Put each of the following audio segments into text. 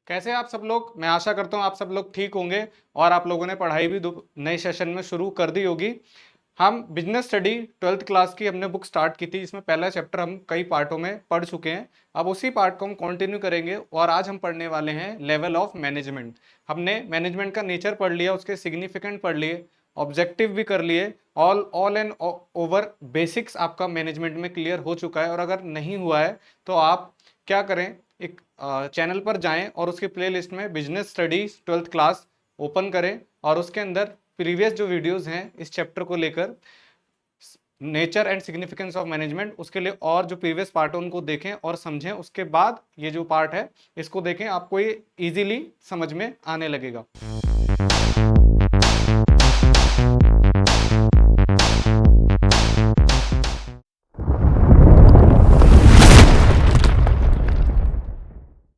कैसे आप सब लोग? मैं आशा करता हूँ आप सब लोग ठीक होंगे और आप लोगों ने पढ़ाई भी नए सेशन में शुरू कर दी होगी। हम बिजनेस स्टडी 12th क्लास की हमने बुक स्टार्ट की थी। इसमें पहला चैप्टर हम कई पार्टों में पढ़ चुके हैं। अब उसी पार्ट को हम कंटिन्यू करेंगे और आज हम पढ़ने वाले हैं लेवल ऑफ मैनेजमेंट। हमने मैनेजमेंट का नेचर पढ़ लिया, उसके सिग्निफिकेंट पढ़ लिए, ऑब्जेक्टिव भी कर लिए। ऑल एंड ओवर बेसिक्स आपका मैनेजमेंट में क्लियर हो चुका है। और अगर नहीं हुआ है तो आप क्या करें, एक चैनल पर जाएं और उसकी प्लेलिस्ट में business studies 12th class open करें और उसके अंदर प्रीवियस जो वीडियोस हैं इस चैप्टर को लेकर nature and significance of management, उसके लिए और जो प्रीवियस पार्ट है उनको देखें और समझें। उसके बाद ये जो पार्ट है इसको देखें, आपको ये इजीली समझ में आने लगेगा।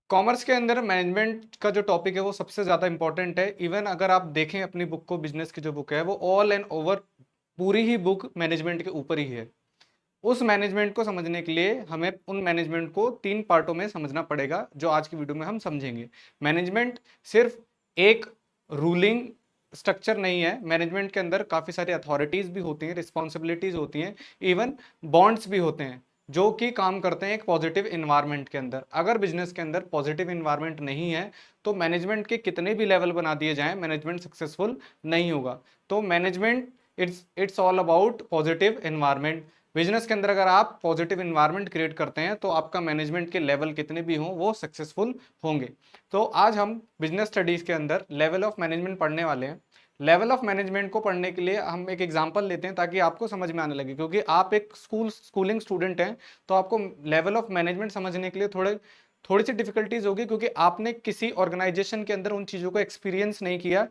कॉमर्स के अंदर मैनेजमेंट का जो टॉपिक है वो सबसे ज़्यादा इंपॉर्टेंट है। इवन अगर आप देखें अपनी बुक को, बिजनेस की जो बुक है वो ऑल एंड ओवर पूरी ही बुक मैनेजमेंट के ऊपर ही है। उस मैनेजमेंट को समझने के लिए हमें उन मैनेजमेंट को 3 पार्टों में समझना पड़ेगा, जो आज की वीडियो में हम समझेंगे। मैनेजमेंट सिर्फ एक रूलिंग स्ट्रक्चर नहीं है। मैनेजमेंट के अंदर काफ़ी सारी अथॉरिटीज़ भी होती हैं, रिस्पॉन्सिबिलिटीज़ होती हैं, इवन बॉन्ड्स भी होते हैं जो कि काम करते हैं एक पॉजिटिव इन्वायरमेंट के अंदर। अगर बिजनेस के अंदर पॉजिटिव इन्वायरमेंट नहीं है तो मैनेजमेंट के कितने भी लेवल बना दिए जाएं, मैनेजमेंट सक्सेसफुल नहीं होगा। तो management it's all about positive environment. Business के अंदर अगर आप पॉजिटिव इन्वायरमेंट क्रिएट करते हैं तो आपका मैनेजमेंट के लेवल कितने भी हों वो सक्सेसफुल होंगे। तो आज हम बिजनेस स्टडीज के अंदर लेवल ऑफ मैनेजमेंट पढ़ने वाले हैं। लेवल ऑफ मैनेजमेंट को पढ़ने के लिए हम एक एग्जांपल लेते हैं ताकि आपको समझ में आने लगे, क्योंकि आप एक स्कूलिंग स्टूडेंट हैं तो आपको लेवल ऑफ मैनेजमेंट समझने के लिए थोड़ी सी डिफिकल्टीज होगी, क्योंकि आपने किसी ऑर्गेनाइजेशन के अंदर उन चीज़ों को एक्सपीरियंस नहीं किया।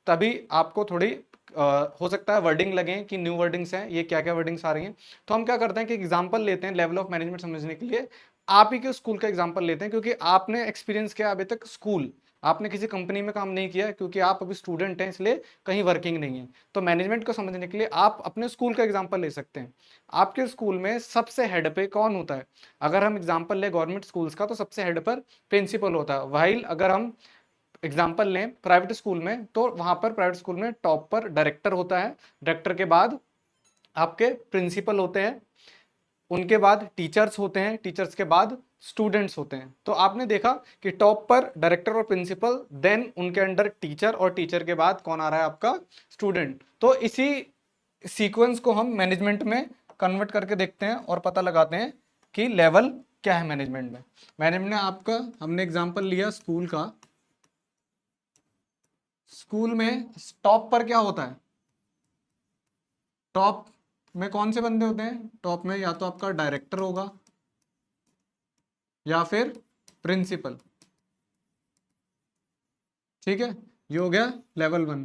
तभी आपको थोड़ी हो सकता है वर्डिंग लगे कि न्यू वर्डिंग्स हैं, ये क्या क्या वर्डिंग्स आ रही हैं। तो हम क्या करते हैं कि एग्जांपल लेते हैं लेवल ऑफ मैनेजमेंट समझने के लिए। आप ही के स्कूल का एग्जांपल लेते हैं, क्योंकि आपने एक्सपीरियंस किया अभी तक स्कूल, आपने किसी कंपनी में काम नहीं किया, क्योंकि आप अभी स्टूडेंट हैं इसलिए कहीं वर्किंग नहीं है। तो मैनेजमेंट को समझने के लिए आप अपने स्कूल का एग्जांपल ले सकते हैं। आपके स्कूल में सबसे हेड पे कौन होता है? अगर हम एग्जांपल ले गवर्नमेंट स्कूल्स का तो सबसे हेड पर प्रिंसिपल होता है। वाइल अगर हम एग्जाम्पल लें प्राइवेट स्कूल में तो वहां पर प्राइवेट स्कूल में टॉप पर डायरेक्टर होता है, डायरेक्टर के बाद आपके प्रिंसिपल होते हैं, उनके बाद टीचर्स होते हैं, टीचर्स के बाद स्टूडेंट्स होते हैं। तो आपने देखा कि टॉप पर डायरेक्टर और प्रिंसिपल, देन उनके अंडर टीचर, और टीचर के बाद कौन आ रहा है? आपका स्टूडेंट। तो इसी सीक्वेंस को हम मैनेजमेंट में कन्वर्ट करके देखते हैं और पता लगाते हैं कि लेवल क्या है मैनेजमेंट में। मैनेजमेंट में आपका हमने एग्जाम्पल लिया स्कूल का। स्कूल में टॉप पर क्या होता है? टॉप में कौन से बंदे होते हैं? टॉप में या तो आपका डायरेक्टर होगा या फिर प्रिंसिपल। ठीक है, ये हो गया लेवल 1।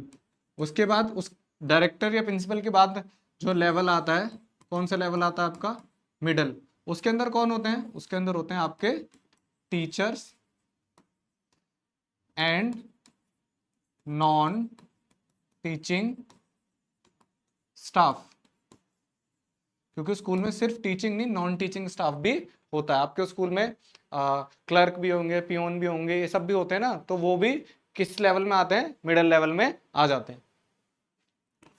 उसके बाद उस डायरेक्टर या प्रिंसिपल के बाद जो लेवल आता है, कौन सा लेवल आता है आपका? मिडल। उसके अंदर कौन होते हैं? उसके अंदर होते हैं आपके teachers and non teaching staff, क्योंकि स्कूल में सिर्फ टीचिंग नहीं, नॉन टीचिंग स्टाफ भी होता है। आपके स्कूल में क्लर्क भी होंगे, पियोन भी होंगे, ये सब भी होते हैं ना, तो वो भी किस लेवल में आते हैं? मिडिल लेवल में आ जाते हैं।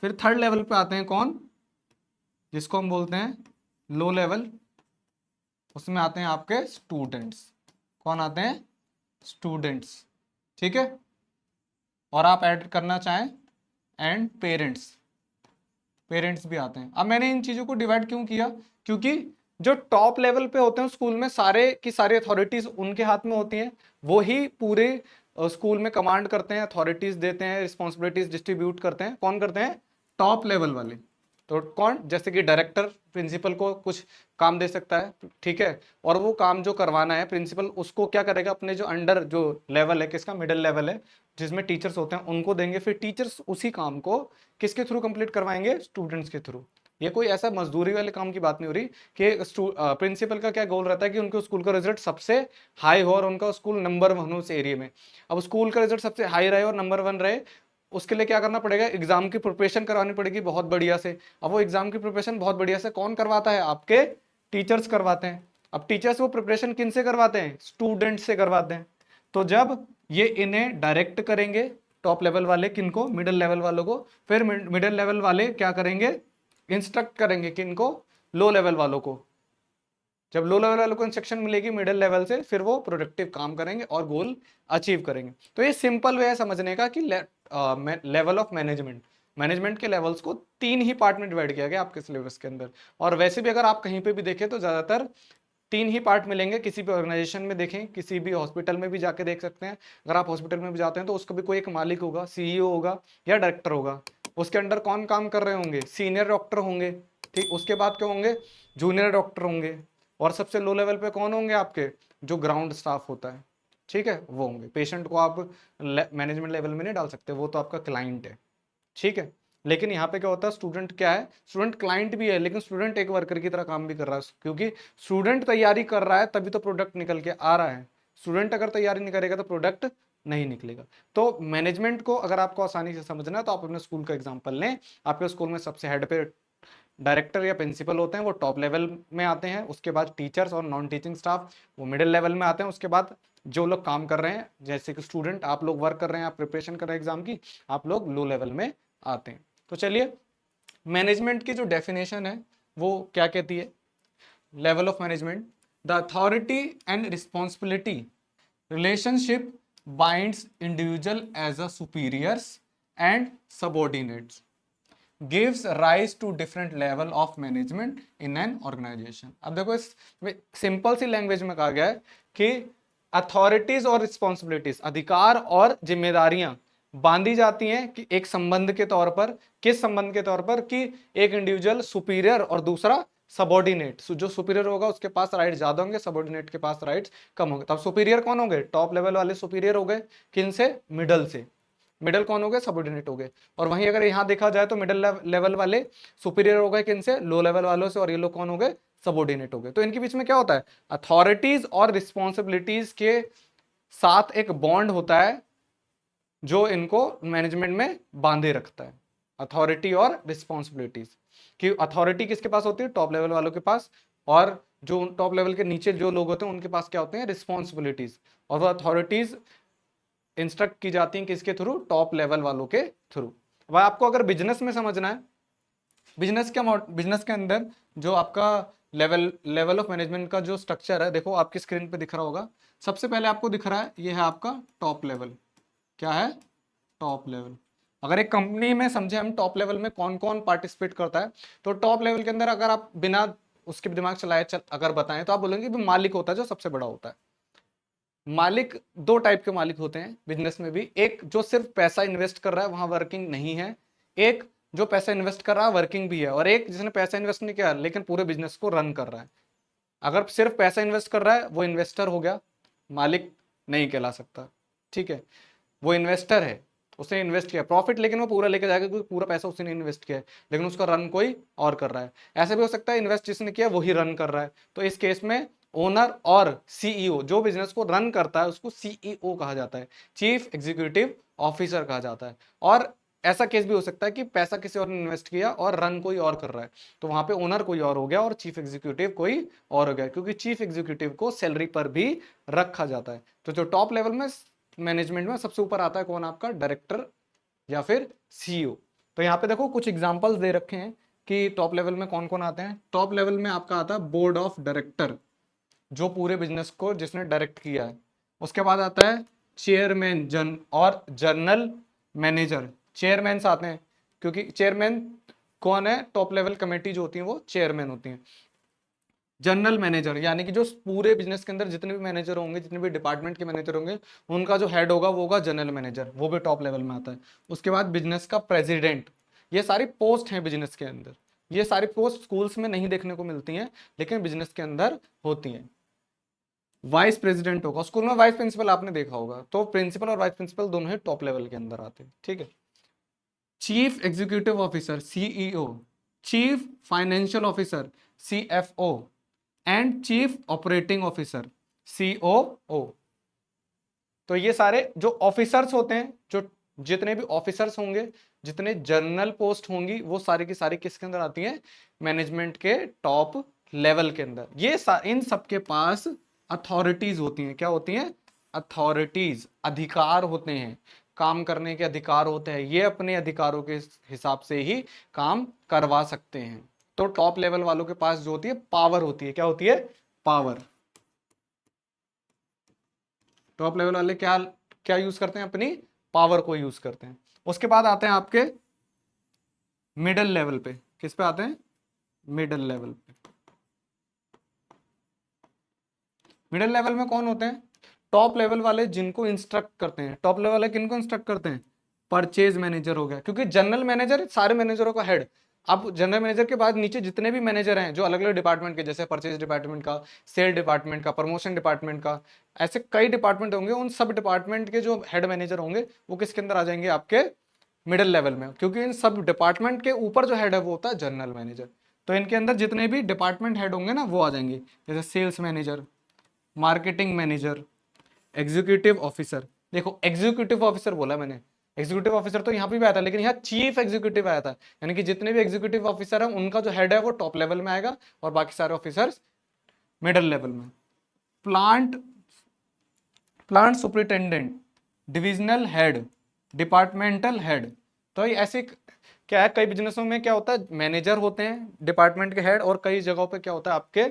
फिर थर्ड लेवल पे आते हैं कौन? जिसको हम बोलते हैं लो लेवल। उसमें आते हैं आपके स्टूडेंट्स। कौन आते हैं? स्टूडेंट्स। ठीक है, और आप ऐड करना चाहें एंड पेरेंट्स, पेरेंट्स भी आते हैं। अब मैंने इन चीजों को डिवाइड क्यों किया? क्योंकि जो टॉप लेवल पे होते हैं स्कूल में, सारे की सारी अथॉरिटीज उनके हाथ में होती हैं। वो ही पूरे स्कूल में कमांड करते हैं, अथॉरिटीज देते हैं, रिस्पॉन्सिबिलिटीज डिस्ट्रीब्यूट करते हैं। कौन करते हैं? टॉप लेवल वाले। तो कौन? जैसे कि डायरेक्टर प्रिंसिपल को कुछ काम दे सकता है, ठीक है, और वो काम जो करवाना है प्रिंसिपल उसको क्या करेगा? अपने जो अंडर जो लेवल है, किसका? मिडिल लेवल है, जिसमें टीचर्स होते हैं, उनको देंगे। फिर टीचर्स उसी काम को किसके थ्रू कंप्लीट करवाएंगे? स्टूडेंट्स के थ्रू। ये कोई ऐसा मजदूरी वाले काम की बात नहीं हो रही कि प्रिंसिपल का क्या गोल रहता है कि उनके स्कूल का रिजल्ट सबसे हाई हो और उनका स्कूल नंबर 1 हो उस एरिया में। अब स्कूल का रिजल्ट सबसे हाई रहे और नंबर 1 रहे, उसके लिए क्या करना पड़ेगा? एग्जाम की प्रिपरेशन करवानी पड़ेगी बहुत बढ़िया से। अब वो एग्जाम की प्रिपरेशन बहुत बढ़िया से कौन करवाता है? आपके टीचर्स करवाते हैं। अब टीचर्स वो प्रिपरेशन किन से करवाते हैं? स्टूडेंट से करवाते हैं। तो जब ये इन्हें डायरेक्ट करेंगे, टॉप लेवल वाले किनको, मिडिल लेवल वालों को, फिर मिडिल लेवल वाले क्या करेंगे, इंस्ट्रक्ट करेंगे किनको, लो लेवल वालों को। जब लो लेवल वालों को इंस्ट्रक्शन मिलेगी मिडिल लेवल से, फिर वो प्रोडक्टिव काम करेंगे और गोल अचीव करेंगे। तो ये सिंपल वे है समझने का कि लेवल ऑफ मैनेजमेंट, मैनेजमेंट के लेवल्स को 3 ही पार्ट में डिवाइड किया गया आपके सिलेबस के अंदर। और वैसे भी अगर आप कहीं पे भी देखें तो ज्यादातर 3 ही पार्ट मिलेंगे। किसी भी ऑर्गेनाइजेशन में देखें, किसी भी हॉस्पिटल में भी जाके देख सकते हैं। अगर आप हॉस्पिटल में भी जाते हैं तो उसका भी कोई एक मालिक होगा, सीईओ होगा या डायरेक्टर होगा। उसके अंडर कौन काम कर रहे होंगे, सीनियर डॉक्टर होंगे, ठीक। उसके बाद क्या होंगे, जूनियर डॉक्टर होंगे। और सबसे लो लेवल पे कौन होंगे आपके, जो ग्राउंड स्टाफ होता है, ठीक है, वो होंगे। पेशेंट को आप मैनेजमेंट लेवल में नहीं डाल सकते, वो तो आपका क्लाइंट है, ठीक है। लेकिन यहाँ पे क्या होता है, स्टूडेंट क्या है, स्टूडेंट क्लाइंट भी है, लेकिन स्टूडेंट एक वर्कर की तरह काम भी कर रहा है, क्योंकि स्टूडेंट तैयारी कर रहा है तभी तो प्रोडक्ट निकल के आ रहा है। स्टूडेंट अगर तैयारी नहीं करेगा तो प्रोडक्ट नहीं निकलेगा। तो मैनेजमेंट को अगर आपको आसानी से समझना है तो आप अपने स्कूल का एग्जाम्पल लें। आपके स्कूल में सबसे हेड पे डायरेक्टर या प्रिंसिपल होते हैं, वो टॉप लेवल में आते हैं। उसके बाद टीचर्स और नॉन टीचिंग स्टाफ वो मिडिल लेवल में आते हैं। उसके बाद जो लोग काम कर रहे हैं, जैसे कि स्टूडेंट, आप लोग वर्क कर रहे हैं, आप प्रिपरेशन कर रहे हैं एग्जाम की, आप लोग लो लेवल में आते हैं। तो चलिए, मैनेजमेंट की जो डेफिनेशन है वो क्या कहती है, level of management, the authority and responsibility relationship binds individual as a superiors and subordinates, gives rise to different level of management in an organization। अब देखो, इस सिंपल सी लैंग्वेज में कहा गया है कि अथॉरिटीज और रिस्पॉन्सिबिलिटीज, अधिकार और जिम्मेदारियां बांधी जाती हैं कि एक संबंध के तौर पर। किस संबंध के तौर पर, कि एक इंडिविजुअल सुपीरियर और दूसरा सबॉर्डिनेट। जो सुपीरियर होगा उसके पास राइट ज्यादा होंगे, सबॉर्डिनेट के पास राइट्स कम होंगे। तब सुपीरियर कौन होंगे, टॉप लेवल वाले सुपीरियर हो गए, किन से, मिडल से। मिडल कौन हो गए, सबऑर्डिनेट हो गए। और वहीं अगर यहां देखा जाए तो मिडिल लेवल वाले सुपीरियर हो गए किनसे, लो लेवल वालों से, और ये लोग कौन हो गए, सबऑर्डिनेट हो गए। तो इनके बीच में क्या होता है, अथॉरिटीज और रिस्पॉन्सिबिलिटीज के साथ एक बॉन्ड होता है जो इनको मैनेजमेंट में बांधे रखता है। अथॉरिटी और रिस्पॉन्सिबिलिटीज की, अथॉरिटी किसके पास होती है, टॉप लेवल वालों के पास, और जो टॉप लेवल के नीचे जो लोग होते हैं उनके पास क्या होते हैं, रिस्पॉन्सिबिलिटीज। और वो अथॉरिटीज इंस्ट्रक्ट की जाती हैं किसके थ्रू, टॉप लेवल वालों के थ्रू। वह आपको अगर बिजनेस में समझना है, बिजनेस के अंदर जो आपका लेवल ऑफ मैनेजमेंट का जो स्ट्रक्चर है, देखो आपकी स्क्रीन पे दिख रहा होगा। सबसे पहले आपको दिख रहा है, ये है आपका टॉप लेवल। क्या है, टॉप लेवल। अगर एक कंपनी में समझे हम टॉप लेवल में कौन कौन पार्टिसिपेट करता है, तो टॉप लेवल के अंदर अगर आप बिना उसके दिमाग चलाए अगर बताएं तो आप बोलेंगे कि मालिक होता है जो सबसे बड़ा होता है। मालिक दो टाइप के मालिक होते हैं बिजनेस में भी, एक जो सिर्फ पैसा इन्वेस्ट कर रहा है, वहां वर्किंग नहीं है। एक जो पैसा इन्वेस्ट कर रहा है, वर्किंग भी है। और एक जिसने पैसा इन्वेस्ट नहीं किया लेकिन पूरे बिजनेस को रन कर रहा है। अगर सिर्फ पैसा इन्वेस्ट कर रहा है वो इन्वेस्टर हो गया, मालिक नहीं कहला सकता, ठीक है। वो इन्वेस्टर है, उसने इन्वेस्ट किया प्रॉफिट, लेकिन वो पूरा लेके जाएगा क्योंकि पूरा पैसा उसने इन्वेस्ट किया है, लेकिन उसका रन कोई और कर रहा है। ऐसा भी हो सकता है इन्वेस्ट जिसने किया वही रन कर रहा है। तो इस केस में ओनर और सीईओ, जो बिजनेस को रन करता है उसको सीईओ कहा जाता है, चीफ एग्जीक्यूटिव ऑफिसर कहा जाता है। और ऐसा केस भी हो सकता है कि पैसा किसी और ने इन्वेस्ट किया और रन कोई और कर रहा है, तो वहां पे ओनर कोई और हो गया और चीफ एग्जीक्यूटिव कोई और हो गया, क्योंकि चीफ एग्जीक्यूटिव को सैलरी पर भी रखा जाता है। तो जो टॉप लेवल में मैनेजमेंट में सबसे ऊपर आता है कौन, आपका डायरेक्टर या फिर सीईओ। तो यहाँ पे देखो कुछ एग्जांपल्स दे रखे हैं कि टॉप लेवल में कौन कौन आते हैं। टॉप लेवल में आपका आता है बोर्ड ऑफ डायरेक्टर, जो पूरे बिजनेस को जिसने डायरेक्ट किया है। उसके बाद आता है चेयरमैन और जनरल मैनेजर। चेयरमैन आते हैं क्योंकि चेयरमैन कौन है, टॉप लेवल कमेटी जो होती है वो चेयरमैन होती है। जनरल मैनेजर यानी कि जो पूरे बिजनेस के अंदर जितने भी मैनेजर होंगे, जितने भी डिपार्टमेंट के मैनेजर होंगे, उनका जो हेड होगा वो होगा जनरल मैनेजर, वो भी टॉप लेवल में आता है। उसके बाद बिजनेस का प्रेसिडेंट। ये सारी पोस्ट हैं बिजनेस के अंदर, ये सारी पोस्ट स्कूल्स में नहीं देखने को मिलती हैं लेकिन बिजनेस के अंदर होती हैं। वाइस प्रेसिडेंट होगा, स्कूल में वाइस प्रिंसिपल आपने देखा होगा, तो प्रिंसिपल और वाइस प्रिंसिपल दोनों ही टॉप लेवल के अंदर आते हैं, ठीक है। Chief executive officer CEO, chief financial officer CFO and chief operating officer COO. तो ये सारे जो ऑफिसर्स होते हैं, जो जितने भी ऑफिसर्स होंगे, जितने जनरल पोस्ट होंगी, वो सारी की सारी किसके अंदर आती हैं, मैनेजमेंट के टॉप लेवल के अंदर। ये इन सबके पास अथॉरिटीज होती हैं। क्या होती हैं, अथॉरिटीज, अधिकार होते हैं, काम करने के अधिकार होते हैं, ये अपने अधिकारों के हिसाब से ही काम करवा सकते हैं। तो टॉप लेवल वालों के पास जो होती है पावर होती है, क्या होती है? पावर। टॉप लेवल वाले क्या क्या यूज करते हैं? अपनी पावर को यूज करते हैं। उसके बाद आते हैं आपके मिडिल लेवल पे। किस पे आते हैं? मिडिल लेवल पे। मिडिल लेवल में कौन होते हैं? टॉप लेवल वाले जिनको इंस्ट्रक्ट करते हैं। टॉप लेवल वाले किनको इंस्ट्रक्ट करते हैं? परचेज मैनेजर हो गया, क्योंकि जनरल मैनेजर सारे मैनेजरों का हेड। अब जनरल मैनेजर के बाद नीचे जितने भी मैनेजर हैं जो अलग अलग डिपार्टमेंट के, जैसे परचेज डिपार्टमेंट का, सेल डिपार्टमेंट का, प्रमोशन डिपार्टमेंट का, ऐसे कई डिपार्टमेंट होंगे, उन सब डिपार्टमेंट के जो हेड मैनेजर होंगे वो किसके अंदर आ जाएंगे? आपके मिडिल लेवल में, क्योंकि इन सब डिपार्टमेंट के ऊपर जो हेड है वो होता है जनरल मैनेजर। तो इनके अंदर जितने भी डिपार्टमेंट हेड होंगे ना वो आ जाएंगे, जैसे sales manager, marketing manager, executive officer. देखो एग्जीक्यूटिव ऑफिसर बोला मैंने, एग्जीक्यूटिव ऑफिसर तो यहाँ पे भी आया था, लेकिन यहाँ चीफ एग्जीक्यूटिव आया था, यानी कि जितने भी एग्जीक्यूटिव ऑफिसर हैं उनका जो हेड है वो टॉप लेवल में आएगा और बाकी सारे ऑफिसर्स मिडिल लेवल में। Plant plant superintendent, divisional head, departmental head. तो ये ऐसे क्या है, कई बिजनेसों में क्या होता है, मैनेजर होते हैं डिपार्टमेंट के हेड, और कई जगहों पे क्या होता है, आपके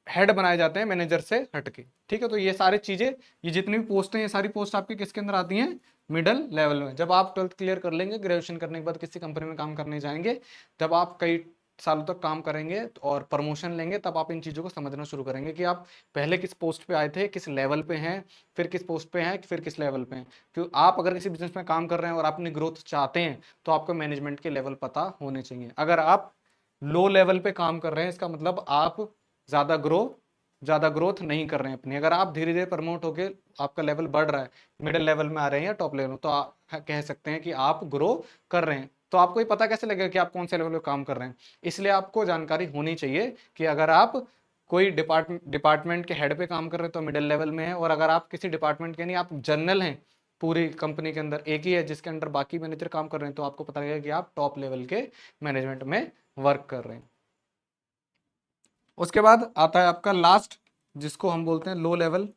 हेड बनाए जाते हैं मैनेजर से हटके। ठीक है, तो ये सारी चीजें, ये जितनी भी पोस्ट हैं, ये सारी पोस्ट आपकी किसके अंदर आती हैं? मिडिल लेवल में। जब आप 12th क्लियर कर लेंगे, ग्रेजुएशन करने के बाद किसी कंपनी में काम करने जाएंगे, जब आप कई सालों तक काम करेंगे और प्रमोशन लेंगे, तब आप इन चीज़ों को समझना शुरू करेंगे कि आप पहले किस पोस्ट पे आए थे, किस लेवल पे हैं, फिर किस पोस्ट पे हैं, फिर किस लेवल पे हैं। क्यों आप अगर किसी बिजनेस में काम कर रहे हैं और अपनी ग्रोथ चाहते हैं, तो आपको मैनेजमेंट के लेवल पता होने चाहिए। अगर आप लो लेवल पे काम कर रहे हैं, इसका मतलब आप ज़्यादा ग्रोथ नहीं कर रहे हैं अपनी। अगर आप धीरे धीरे प्रमोट होके आपका लेवल बढ़ रहा है, मिडिल लेवल में आ रहे हैं या टॉप लेवल में, तो आप कह सकते हैं कि आप ग्रो कर रहे हैं। तो आपको ये पता कैसे लगेगा कि आप कौन से लेवल पे काम कर रहे हैं? इसलिए आपको जानकारी होनी चाहिए कि अगर आप कोई डिपार्टमेंट के हेड पे काम कर रहे हैं तो मिडिल लेवल में है, और अगर आप किसी डिपार्टमेंट के नहीं, आप जनरल हैं, पूरी कंपनी के अंदर एक ही है जिसके अंडर बाकी मैनेजर काम कर रहे हैं, तो आपको पता लगेगा कि आप टॉप लेवल के मैनेजमेंट में वर्क कर रहे हैं। उसके बाद आता है आपका लास्ट, जिसको हम बोलते हैं लो लेवल।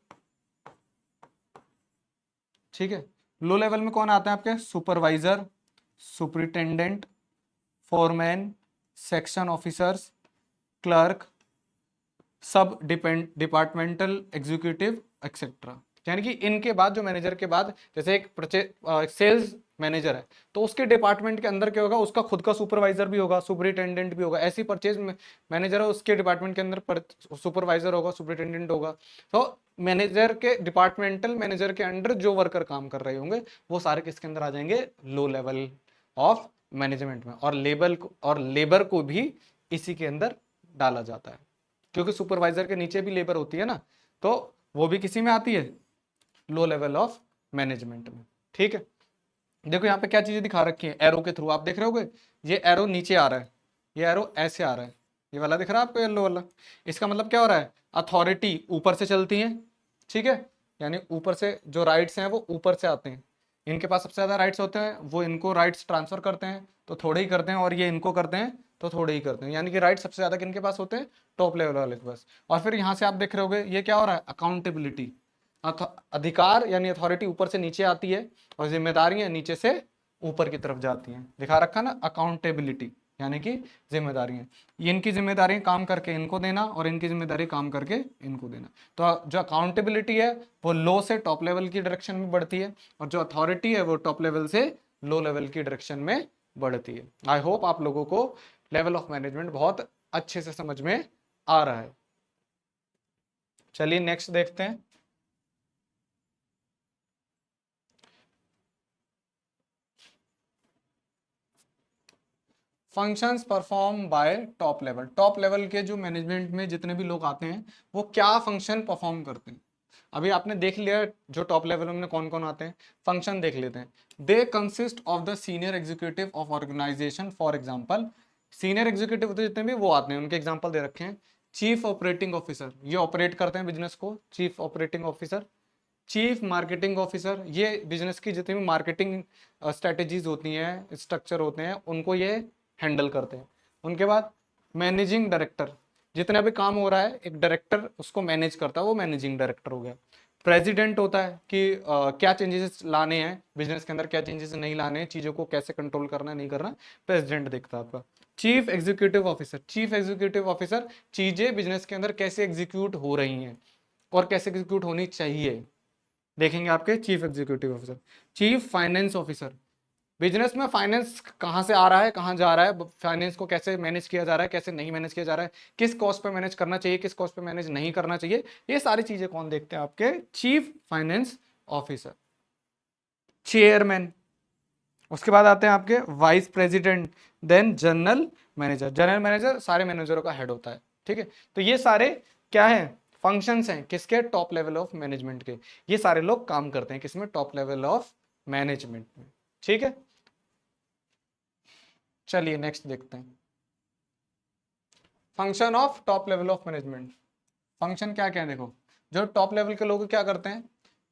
ठीक है, लो लेवल में कौन आता है आपके? Supervisor, superintendent, foreman, section officers, clerk, सब डिपार्टमेंटल एग्जीक्यूटिव एक्सेट्रा। यानी कि इनके बाद, जो मैनेजर के बाद, जैसे एक सेल्स मैनेजर है, तो उसके डिपार्टमेंट के अंदर क्या होगा, उसका खुद का सुपरवाइजर भी होगा, सुपरिटेंडेंट भी होगा। ऐसी परचेज मैनेजर है, उसके डिपार्टमेंट के अंदर सुपरवाइजर होगा, सुपरिटेंडेंट होगा। तो मैनेजर के, डिपार्टमेंटल मैनेजर के अंडर जो वर्कर काम कर रहे होंगे, वो सारे किसके अंदर आ जाएंगे? लो लेवल ऑफ मैनेजमेंट में। और लेबर को भी इसी के अंदर डाला जाता है, क्योंकि सुपरवाइजर के नीचे भी लेबर होती है ना, तो वो भी किसी में आती है? लो लेवल ऑफ मैनेजमेंट में। ठीक है, देखो यहाँ पे क्या चीजें दिखा रखी है एरो के थ्रू, आप देख रहे होगे, ये एरो नीचे आ रहा है, ये एरो ऐसे आ रहा है, ये वाला दिख रहा है आपको, येलो वाला। इसका मतलब क्या हो रहा है? अथॉरिटी ऊपर से चलती है, ठीक है, यानी ऊपर से जो राइट्स हैं वो ऊपर से आते हैं। इनके पास सबसे ज्यादा राइट्स होते हैं, वो इनको राइट्स ट्रांसफर करते हैं तो थोड़े ही करते हैं, और ये इनको करते हैं तो थोड़े ही करते हैं। यानी कि राइट सबसे ज्यादा किनके पास होते हैं? टॉप लेवल वाले के पास। और फिर यहाँ से आप देख रहे होगे, ये क्या हो रहा है? अकाउंटेबिलिटी। अधिकार यानी अथॉरिटी ऊपर से नीचे आती है, और जिम्मेदारियां नीचे से ऊपर की तरफ जाती हैं। दिखा रखा ना, अकाउंटेबिलिटी यानी कि जिम्मेदारियां। ये इनकी जिम्मेदारियां काम करके इनको देना, और इनकी जिम्मेदारी काम करके इनको देना। तो जो अकाउंटेबिलिटी है वो लो से टॉप लेवल की डायरेक्शन में बढ़ती है, और जो अथॉरिटी है वो टॉप लेवल से लो लेवल की डायरेक्शन में बढ़ती है। आई होप आप लोगों को लेवल ऑफ मैनेजमेंट बहुत अच्छे से समझ में आ रहा है। चलिए नेक्स्ट देखते हैं। Functions perform by top level. Top level के जो मैनेजमेंट में जितने भी लोग आते हैं, वो क्या फंक्शन परफॉर्म करते हैं? अभी आपने देख लिया जो टॉप लेवल में कौन कौन आते हैं, फंक्शन देख लेते हैं। They consist of the senior executive of organisation. For example, senior executive जितने भी वो आते हैं, उनके एग्जांपल दे रखे हैं। चीफ ऑपरेटिंग ऑफिसर, ये ऑपरेट करते हैं बिजनेस को, chief operating officer. Chief marketing officer, ये बिजनेस की जितनी भी मार्केटिंग स्ट्रेटेजीज होती हैं, स्ट्रक्चर होते हैं, उनको ये हैंडल करते हैं। उनके बाद मैनेजिंग डायरेक्टर, जितना भी काम हो रहा है एक डायरेक्टर उसको मैनेज करता है, वो मैनेजिंग डायरेक्टर हो गया। प्रेसिडेंट होता है कि क्या चेंजेस लाने हैं बिजनेस के अंदर, क्या चेंजेस नहीं लाने हैं, चीजों को कैसे कंट्रोल करना है नहीं करना, प्रेसिडेंट देखता है आपका। Chief executive officer, chief executive officer चीजें बिजनेस के अंदर कैसे एग्जीक्यूट हो रही हैं और कैसे एग्जीक्यूट होनी चाहिए देखेंगे आपके chief executive officer. Chief finance officer, business में फाइनेंस कहाँ से आ रहा है, कहाँ जा रहा है, फाइनेंस को कैसे मैनेज किया जा रहा है, कैसे नहीं मैनेज किया जा रहा है, किस कॉस्ट पे मैनेज करना चाहिए, किस कॉस्ट पे मैनेज नहीं करना चाहिए, ये सारी चीजें कौन देखते हैं, आपके चीफ फाइनेंस ऑफिसर। चेयरमैन, उसके बाद आते हैं आपके vice president, then general manager. General manager सारे मैनेजरों का हेड होता है, ठीक है। तो ये सारे क्या है, फंक्शंस हैं किसके, टॉप लेवल ऑफ मैनेजमेंट के। ये सारे लोग काम करते हैं किसमें, टॉप लेवल ऑफ मैनेजमेंट में, ठीक है। चलिए नेक्स्ट देखते हैं, function of top level of management. Function क्या क्या है देखो, जो टॉप लेवल के लोग क्या करते हैं,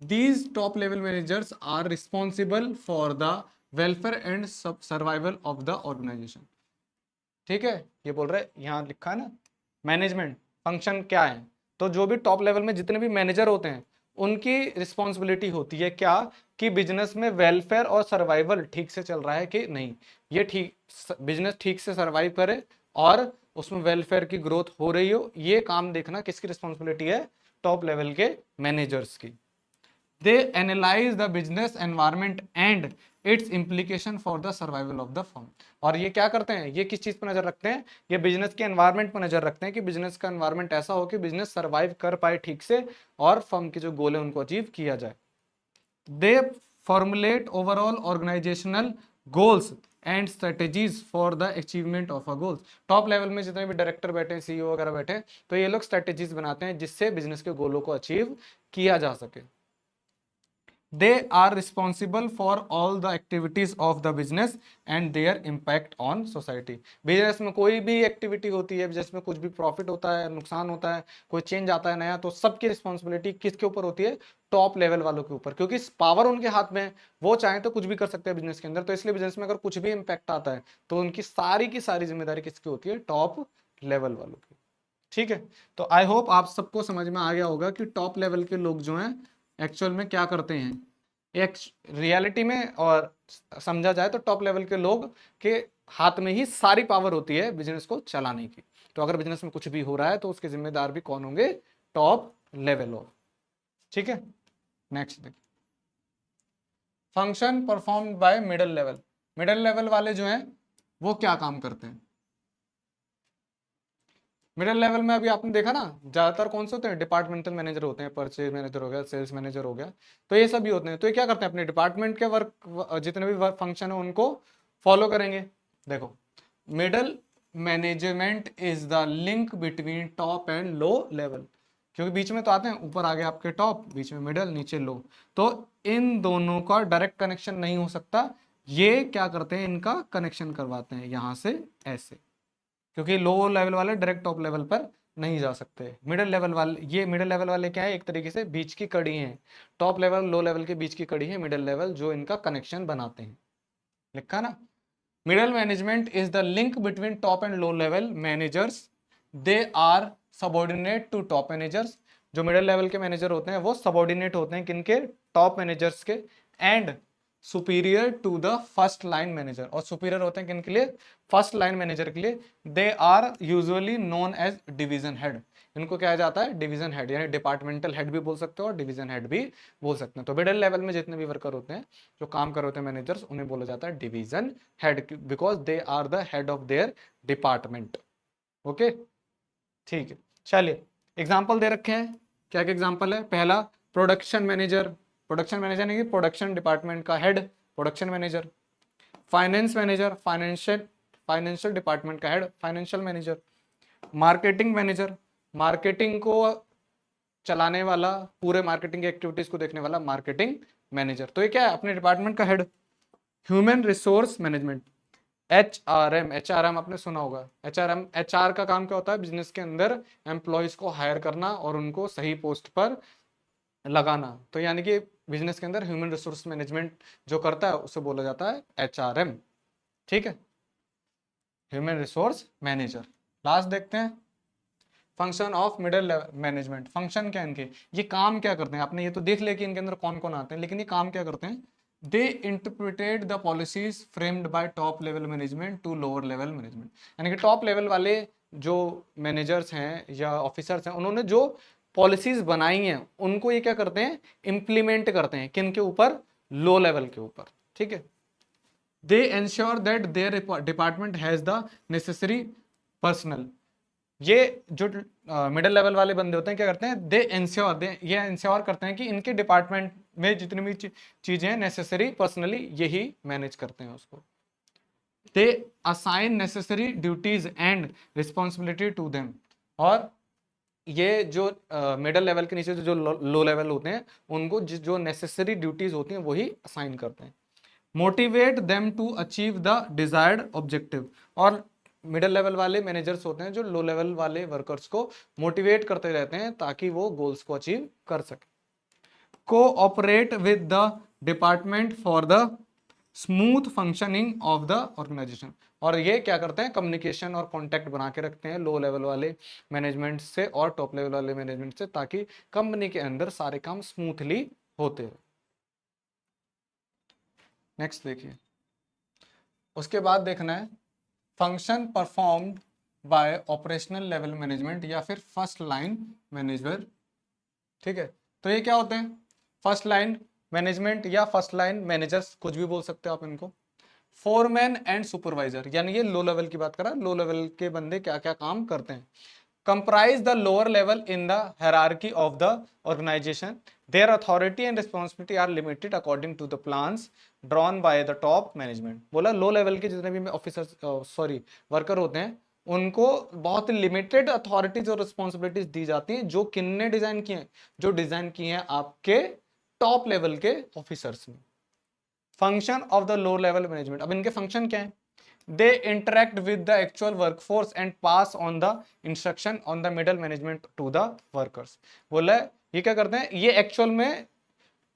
these top level managers are responsible for the welfare and survival of the organisation, ठीक है। ये बोल रहे यहाँ लिखा है ना, मैनेजमेंट फंक्शन क्या है, तो जो भी टॉप लेवल में जितने भी मैनेजर होते हैं उनकी रिस्पॉन्सिबिलिटी होती है क्या, कि बिजनेस में वेलफेयर और सर्वाइवल ठीक से चल रहा है कि नहीं, ये ठीक बिजनेस ठीक से सर्वाइव करे और उसमें वेलफेयर की ग्रोथ हो रही हो, ये काम देखना किसकी रिस्पॉन्सिबिलिटी है, टॉप लेवल के मैनेजर्स की। They analyse the business environment and its implication for the survival of the firm. और ये क्या करते हैं, ये किस चीज पर नजर रखते हैं, ये बिजनेस के एनवायरमेंट पर नजर रखते हैं कि बिजनेस का एनवायरमेंट ऐसा हो कि बिजनेस सर्वाइव कर पाए ठीक से और फर्म के जो गोल है उनको अचीव किया जाए। They formulate overall organisational goals and strategies for the achievement of a goals. Top level में जितने भी डायरेक्टर बैठे हैं, सीईओ वगैरह बैठे हैं, तो ये लोग स्ट्रेटेजीज बनाते हैं जिससे बिजनेस के गोलों को अचीव किया जा सके। they are responsible for all the activities of the business and their impact on society। Business में कोई भी एक्टिविटी होती है, बिजनेस में कुछ भी प्रॉफिट होता है, नुकसान होता है, कोई चेंज आता है नया, तो सबकी रिस्पॉन्सिबिलिटी किसके ऊपर होती है, टॉप लेवल वालों के ऊपर, क्योंकि पावर उनके हाथ में है, वो चाहे तो कुछ भी कर सकते हैं बिजनेस के अंदर। तो इसलिए बिजनेस में अगर कुछ भी इंपैक्ट आता है तो उनकी सारी की सारी जिम्मेदारी किसकी होती है, टॉप लेवल वालों की, ठीक है। तो आई होप आप सबको समझ में आ गया होगा कि टॉप लेवल के लोग जो हैं एक्चुअल में क्या करते हैं, एक रियलिटी में, और समझा जाए तो टॉप लेवल के लोग के हाथ में ही सारी पावर होती है बिजनेस को चलाने की। तो अगर बिजनेस में कुछ भी हो रहा है तो उसके जिम्मेदार भी कौन होंगे, टॉप लेवल ऑफ, ठीक है। नेक्स्ट देखिए, function performed bye middle level. Middle level वाले जो हैं वो क्या काम करते हैं, मिडिल लेवल में अभी आपने देखा ना, ज्यादातर कौन से होते हैं, डिपार्टमेंटल मैनेजर होते हैं, परचेज मैनेजर हो गया, सेल्स मैनेजर हो गया, तो ये सभी होते हैं। तो ये क्या करते हैं, अपने डिपार्टमेंट के वर्क जितने भी वर्क फंक्शन है उनको फॉलो करेंगे। देखो, middle management is the link between top and low level, क्योंकि बीच में तो आते हैं, ऊपर आगे आपके टॉप, बीच में मिडल, नीचे लो, तो इन दोनों का डायरेक्ट कनेक्शन नहीं हो सकता। ये क्या करते हैं, इनका कनेक्शन करवाते हैं यहां से ऐसे, क्योंकि लो लेवल वाले डायरेक्ट टॉप लेवल पर नहीं जा सकते। मिडिल लेवल वाले, ये मिडिल लेवल वाले क्या है, एक तरीके से बीच की कड़ी हैं, टॉप लेवल लो लेवल के बीच की कड़ी है मिडिल लेवल, जो इनका कनेक्शन बनाते हैं। लिखा ना, middle management is the link between top and low level managers, they are subordinate to top managers. जो मिडिल लेवल के मैनेजर होते हैं वो सबॉर्डिनेट होते हैं किनके, टॉप मैनेजर्स के, and superior to the first line manager, और सुपीरियर होते हैं किनके लिए, फर्स्ट लाइन मैनेजर के लिए। They are usually known as division head, इनको क्या जाता है, डिवीजन हेड, यानी डिपार्टमेंटल हेड भी बोल सकते हो और डिवीजन हेड भी बोल सकते हैं। तो मिडिल लेवल में जितने भी वर्कर होते हैं, जो काम कर रहे होते हैं मैनेजर्स, उन्हें बोला जाता है division head, because they are the head of their department. Okay, ठीक है। चलिए एग्जाम्पल दे रखे हैं, क्या क्या एग्जाम्पल है। पहला, प्रोडक्शन मैनेजर, प्रोडक्शन मैनेजर नहीं, प्रोडक्शन डिपार्टमेंट का head production manager. Finance manager, financial department का head financial manager. Marketing manager, marketing को चलाने वाला, पूरे मार्केटिंग एक्टिविटीज को देखने वाला मार्केटिंग मैनेजर। तो ये क्या है, अपने डिपार्टमेंट का head. Human resource management, HRM, HRM आपने सुना होगा। एचआरएम, एचआर का काम क्या होता है, बिजनेस के अंदर एम्प्लॉयज को हायर करना और उनको सही पोस्ट पर लगाना। तो यानी कि बिजनेस के अंदर ह्यूमन रिसोर्स मैनेजमेंट जो करता है उसे बोला जाता है एचआरएम, ठीक है, ह्यूमन रिसोर्स मैनेजर। लास्ट देखते हैं, function of middle level management, function क्या इनके, ये काम क्या करते हैं, आपने ये तो देख लिया कि इनके अंदर कौन कौन आते हैं, लेकिन ये काम क्या करते हैं, they interpreted the policies framed by top level management to lower level management, यानी कि टॉप लेवल वाले जो मैनेजर्स हैं या ऑफिसर्स हैं, उन्होंने जो पॉलिसीज बनाई हैं उनको ये क्या करते हैं, इंप्लीमेंट करते हैं, किन के ऊपर, लो लेवल के ऊपर, ठीक है। They ensure that their department has the necessary personnel, ये जो मिडिल लेवल वाले बंदे होते हैं क्या करते हैं, ये इंश्योर करते हैं कि इनके डिपार्टमेंट में जितनी भी चीजें हैं नेसेसरी पर्सनली यही मैनेज करते हैं उसको। They assign necessary duties and responsibility to them, और ये जो मिडिल लेवल के नीचे जो लो लेवल होते हैं उनको जो नेसेसरी ड्यूटीज होती हैं वही असाइन करते हैं। Motivate them to achieve the desired objective, और मिडिल लेवल वाले मैनेजर्स होते हैं जो लो लेवल वाले वर्कर्स को मोटिवेट करते रहते हैं ताकि वो गोल्स को अचीव कर सके। Cooperate with the department for the smooth functioning of the organisation, और ये क्या करते हैं, कम्युनिकेशन और कॉन्टैक्ट बना के रखते हैं लो लेवल वाले मैनेजमेंट से और टॉप लेवल वाले मैनेजमेंट से, ताकि कंपनी के अंदर सारे काम स्मूथली होते रहे। नेक्स्ट देखिए, उसके बाद देखना है function performed bye operational level management या फिर फर्स्ट लाइन मैनेजर, ठीक है। तो ये क्या होते हैं, फर्स्ट लाइन मैनेजमेंट या फर्स्ट लाइन मैनेजर्स, कुछ भी बोल सकते हो आप इनको। फोरमैन एंड सुपरवाइजर, यानी ये लो लेवल की बात कर रहा है, लो लेवल के बंदे क्या क्या काम करते हैं। Comprise the lower level in the hierarchy of the organisation, their authority and responsibility are limited according to the plans drawn by the top management. बोला लो लेवल के जितने भी ऑफिसर वर्कर होते हैं उनको बहुत लिमिटेड अथॉरिटीज और responsibilities दी जाती हैं, जो किन्ने डिजाइन किए हैं, जो डिजाइन किए हैं आपके टॉप लेवल के ऑफिसर्स ने। Function of the low level management, अब इनके फंक्शन क्या है, they interact with the actual workforce and pass on the instruction on the middle management to the workers. बोला ये क्या करते हैं, ये एक्चुअल में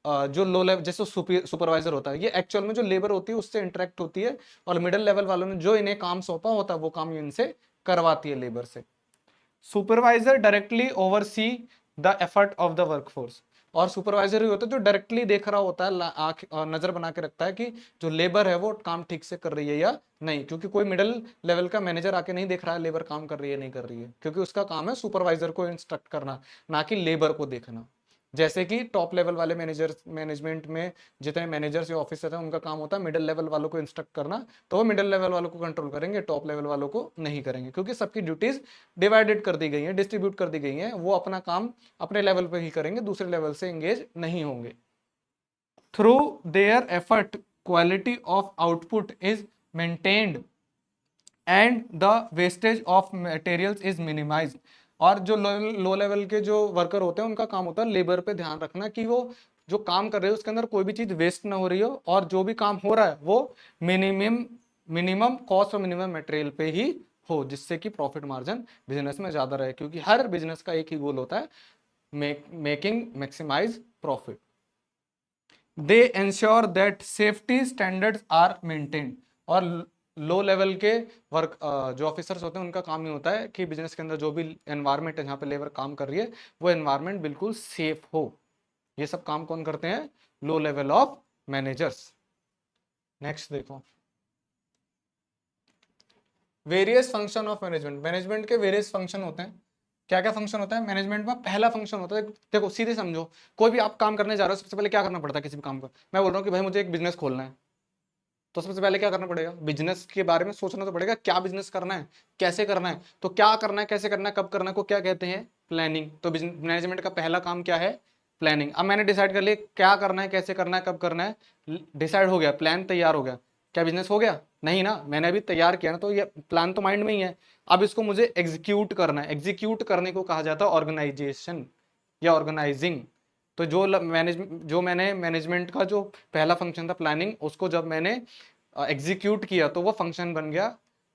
जो लो लेवल जैसे सुपरवाइजर होता है, ये एक्चुअल में जो लेबर होती है उससे इंटरेक्ट होती है, और मिडिल लेवल वालों ने जो इन्हें काम सौंपा होता है वो काम इनसे करवाती है लेबर से। Supervisor directly oversee the effort of the workforce, और सुपरवाइजर ही होता है जो डायरेक्टली देख रहा होता है, आंख नजर बना के रखता है कि जो लेबर है वो काम ठीक से कर रही है या नहीं, क्योंकि कोई मिडिल लेवल का मैनेजर आके नहीं देख रहा है लेबर काम कर रही है नहीं कर रही है, क्योंकि उसका काम है सुपरवाइजर को इंस्ट्रक्ट करना, ना कि लेबर को देखना। जैसे कि टॉप लेवल वाले मैनेजमेंट में जितने मैनेजर्स या ऑफिसर हैं उनका काम होता है मिडिल लेवल वालों को इंस्ट्रक्ट करना, तो वो मिडिल लेवल वालों को कंट्रोल करेंगे, टॉप लेवल वालों को नहीं करेंगे, क्योंकि सबकी ड्यूटीज डिवाइडेड कर दी गई हैं, डिस्ट्रीब्यूट कर दी गई हैं, वो अपना काम अपने लेवल पर ही करेंगे, दूसरे लेवल से एंगेज नहीं होंगे। Through their effort quality of output is maintained and the wastage of materials is minimised, और जो लो लेवल के जो वर्कर होते हैं उनका काम होता है लेबर पे ध्यान रखना कि वो जो काम कर रहे हो उसके अंदर कोई भी चीज वेस्ट ना हो रही हो, और जो भी काम हो रहा है वो मिनिमम कॉस्ट और मिनिमम मटेरियल पे ही हो, जिससे कि प्रॉफिट मार्जिन बिजनेस में ज्यादा रहे, क्योंकि हर बिजनेस का एक ही गोल होता है, making maximise profit. They ensure that safety standards are maintained, और लो लेवल के वर्क जो ऑफिसर्स होते हैं उनका काम ही होता है कि बिजनेस के अंदर जो भी एनवायरनमेंट है जहाँ पे लेबर काम कर रही है वो एनवायरनमेंट बिल्कुल सेफ हो। ये सब काम कौन करते हैं, low level of managers. Next देखो, various function of management, management के वेरियस फंक्शन होते हैं। क्या क्या फंक्शन होता है मैनेजमेंट में, पहला फंक्शन होता है, देखो सीधे समझो, कोई भी आप काम करने जा रहे हो सबसे पहले क्या करना पड़ता है किसी भी काम का, मैं बोल रहा हूँ कि भाई मुझे एक बिजनेस खोलना है, तो सबसे पहले क्या करना पड़ेगा, बिजनेस के बारे में सोचना तो पड़ेगा, क्या बिजनेस करना है, कैसे करना है, तो क्या करना है, कैसे करना है, कब करना है को क्या कहते हैं, प्लानिंग। तो मैनेजमेंट का पहला काम क्या है, प्लानिंग। अब मैंने डिसाइड कर लिया क्या करना है, कैसे करना है, कब करना है, डिसाइड हो गया, प्लान तैयार हो गया, क्या बिजनेस हो गया, नहीं ना, मैंने अभी तैयार किया ना, तो ये प्लान तो माइंड में ही है, अब इसको मुझे एग्जीक्यूट करना है, एग्जीक्यूट करने को कहा जाता है ऑर्गेनाइजेशन या ऑर्गेनाइजिंग। तो जो मैंने मैनेजमेंट का जो पहला फंक्शन था प्लानिंग, उसको जब मैंने एग्जीक्यूट किया तो वो फंक्शन बन गया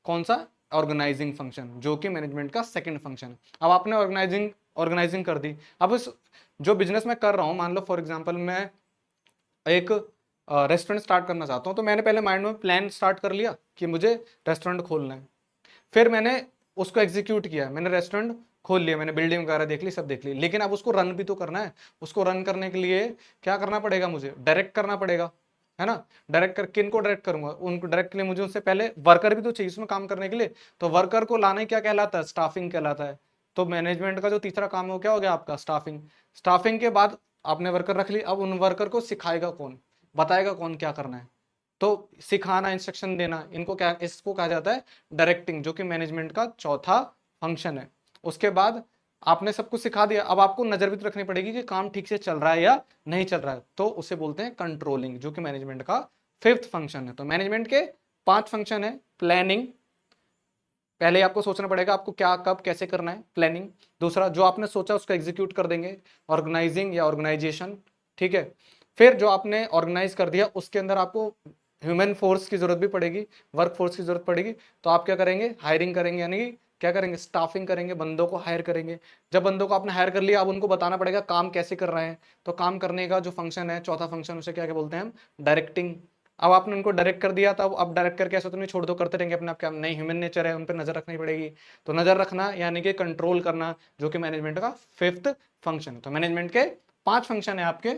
कौन सा, ऑर्गेनाइजिंग फंक्शन, जो कि मैनेजमेंट का सेकंड फंक्शन है। अब आपने ऑर्गेनाइजिंग कर दी, अब उस जो बिजनेस मैं कर रहा हूँ, मान लो फॉर एग्जांपल मैं एक रेस्टोरेंट स्टार्ट करना चाहता हूँ, तो मैंने पहले माइंड में प्लान स्टार्ट कर लिया कि मुझे रेस्टोरेंट खोलना है, फिर मैंने उसको एग्जीक्यूट किया, मैंने रेस्टोरेंट खोल लिया मैंने, बिल्डिंग वगैरह देख ली, सब देख ली, लेकिन अब उसको रन भी तो करना है। उसको रन करने के लिए क्या करना पड़ेगा, मुझे डायरेक्ट करना पड़ेगा, है ना। डायरेक्ट कर, किन को डायरेक्ट करूंगा, उनको डायरेक्ट के लिए मुझे उससे पहले वर्कर भी तो चाहिए उसमें काम करने के लिए। तो वर्कर को लाना ही क्या कहलाता है, स्टाफिंग कहलाता है। तो मैनेजमेंट का जो तीसरा काम है वो क्या हो गया आपका, स्टाफिंग। स्टाफिंग के बाद आपने वर्कर रख ली, अब उन वर्कर को सिखाएगा कौन, बताएगा कौन क्या करना है। तो सिखाना, इंस्ट्रक्शन देना, इनको क्या, इसको कहा जाता है डायरेक्टिंग, जो कि मैनेजमेंट का चौथा फंक्शन है। उसके बाद आपने सब कुछ सिखा दिया, अब आपको नजर भी तो रखनी पड़ेगी कि काम ठीक से चल रहा है या नहीं चल रहा है, तो उसे बोलते हैं कंट्रोलिंग, जो कि मैनेजमेंट का फिफ्थ फंक्शन है। तो मैनेजमेंट के 5 फंक्शन है। प्लानिंग, पहले आपको सोचना पड़ेगा आपको क्या कब कैसे करना है, प्लानिंग। दूसरा, जो आपने सोचा उसको एग्जीक्यूट कर देंगे, ऑर्गेनाइजिंग या ऑर्गेनाइजेशन, ठीक है। फिर जो आपने ऑर्गेनाइज कर दिया उसके अंदर आपको ह्यूमन फोर्स की जरूरत भी पड़ेगी, वर्क फोर्स की जरूरत पड़ेगी। तो आप क्या करेंगे, हायरिंग करेंगे, यानी कि क्या करेंगे, स्टाफिंग करेंगे, बंदों को हायर करेंगे। जब बंदों को आपने हायर कर लिया, अब उनको बताना पड़ेगा काम कैसे कर रहे हैं। तो काम करने का जो फंक्शन है, चौथा फंक्शन, उसे क्या क्या बोलते हैं हम, डायरेक्टिंग। अब आपने उनको डायरेक्ट कर दिया, तब अब डायरेक्ट करके ऐसा तो नहीं छोड़ दो करते रहेंगे अपने आप काम, नहीं, ह्यूमन नेचर है, उन पर नजर रखनी पड़ेगी। तो नजर रखना यानी कि कंट्रोल करना, जो कि मैनेजमेंट का फिफ्थ फंक्शन है। तो मैनेजमेंट के 5 फंक्शन है आपके,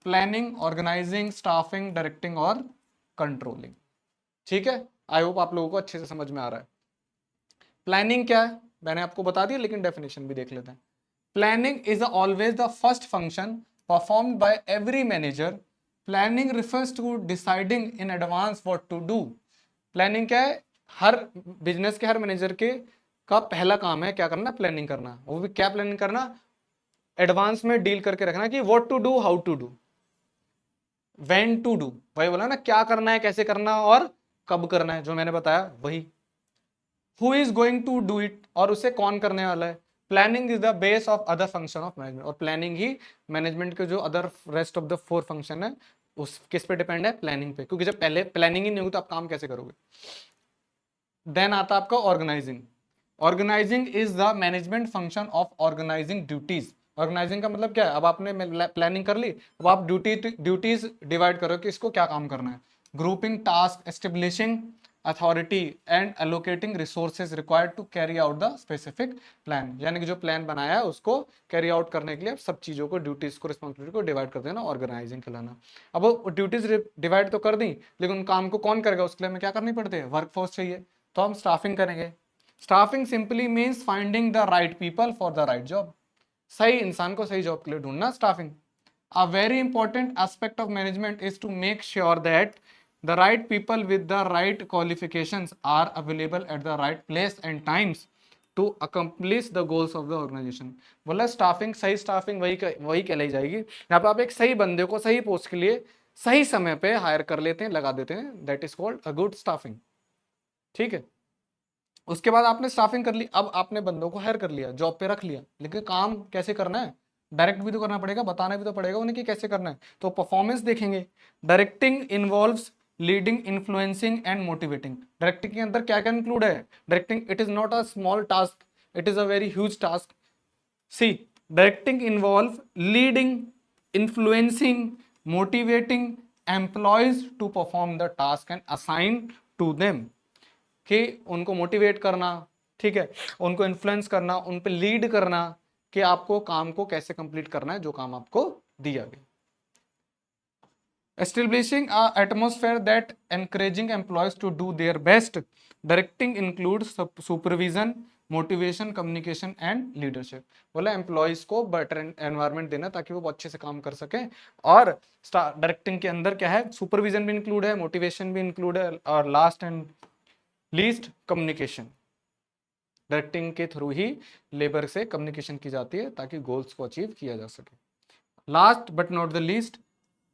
प्लानिंग, ऑर्गेनाइजिंग, स्टाफिंग, डायरेक्टिंग और कंट्रोलिंग। ठीक है, आई होप आप लोगों को अच्छे से समझ में आ रहा है। प्लानिंग क्या है मैंने आपको बता दिया, लेकिन डेफिनेशन भी देख लेते हैं। Planning is always the first function performed by every manager. Planning refers to deciding in advance what to do. Planning क्या है, हर बिजनेस के हर मैनेजर के का पहला काम है क्या करना, प्लानिंग करना। वो भी क्या प्लानिंग करना, एडवांस में डील करके रखना कि what to do, how to do, when to do, वही बोला ना, क्या करना है, कैसे करना और कब करना है, जो मैंने बताया वही। Who is going to do it, और उसे कौन करने वाला है। Planning is the base of other function of management, और प्लानिंग ही मैनेजमेंट के जो other rest of the 4 function है उस किस पे डिपेंड है, प्लानिंग पे, क्योंकि जब पहले प्लानिंग ही नहीं होगी तो आप काम कैसे करोगे। देन आता है आपका organising. Organising is the management function of organising duties. Organising का मतलब क्या है, अब आपने प्लानिंग कर ली, अब आप ड्यूटीज डिवाइड करो कि इसको क्या काम करना है। Grouping task, establishing authority and allocating resources required to carry out the specific plan, यानी कि जो प्लान बनाया है उसको कैरी आउट करने के लिए सब चीजों को, ड्यूटीज को, रिस्पॉन्सिबिलिटी को डिवाइड कर देना, ऑर्गेनाइजिंग कहलाना। अब वो ड्यूटीज डिवाइड तो कर दी, लेकिन उन काम को कौन करेगा, उसके लिए हमें क्या करनी पड़ती है, वर्कफोर्स चाहिए। तो हम स्टाफिंग करेंगे। Staffing simply means finding the right people for the right job. सही इंसान को सही जॉब के लिए ढूंढना, staffing. A very important aspect of management is to make sure that the right people with the right qualifications are available at the right place and times to accomplish the goals of the organization। बोला staffing, सही staffing वही कहलाई जाएगी यहाँ पे आप एक सही बंदे को सही पोस्ट के लिए सही समय पे हायर कर लेते हैं, लगा देते हैं, that is called a good staffing. ठीक है, उसके बाद आपने स्टाफिंग कर ली, अब आपने बंदों को हायर कर लिया, जॉब पे रख लिया, लेकिन काम कैसे करना है, डायरेक्ट भी तो करना पड़ेगा, बताना भी तो पड़ेगा उन्हें कि कैसे करना है। तो परफॉर्मेंस देखेंगे। Directing involves leading, influencing and motivating. Directing के अंदर क्या क्या इंक्लूड है, directing it is not a small task, it is a very huge task. See, directing involve leading, influencing, motivating employees to perform the task and assign to them, कि उनको motivate करना, ठीक है, उनको इन्फ्लुएंस करना, उन पे लीड करना कि आपको काम को कैसे कंप्लीट करना है जो काम आपको दिया गया। Establishing a atmosphere that encouraging employees to do their best. Directing includes supervision, motivation, communication and leadership. बोला एम्प्लॉयज को बेटर एनवायरनमेंट देना ताकि वो अच्छे से काम कर सके। और डायरेक्टिंग के अंदर क्या है, सुपरविजन भी इंक्लूड है, मोटिवेशन भी इंक्लूड है, और last and least communication. Directing के थ्रू ही लेबर से कम्युनिकेशन की जाती है ताकि गोल्स को अचीव किया जा सके। Last but not the least,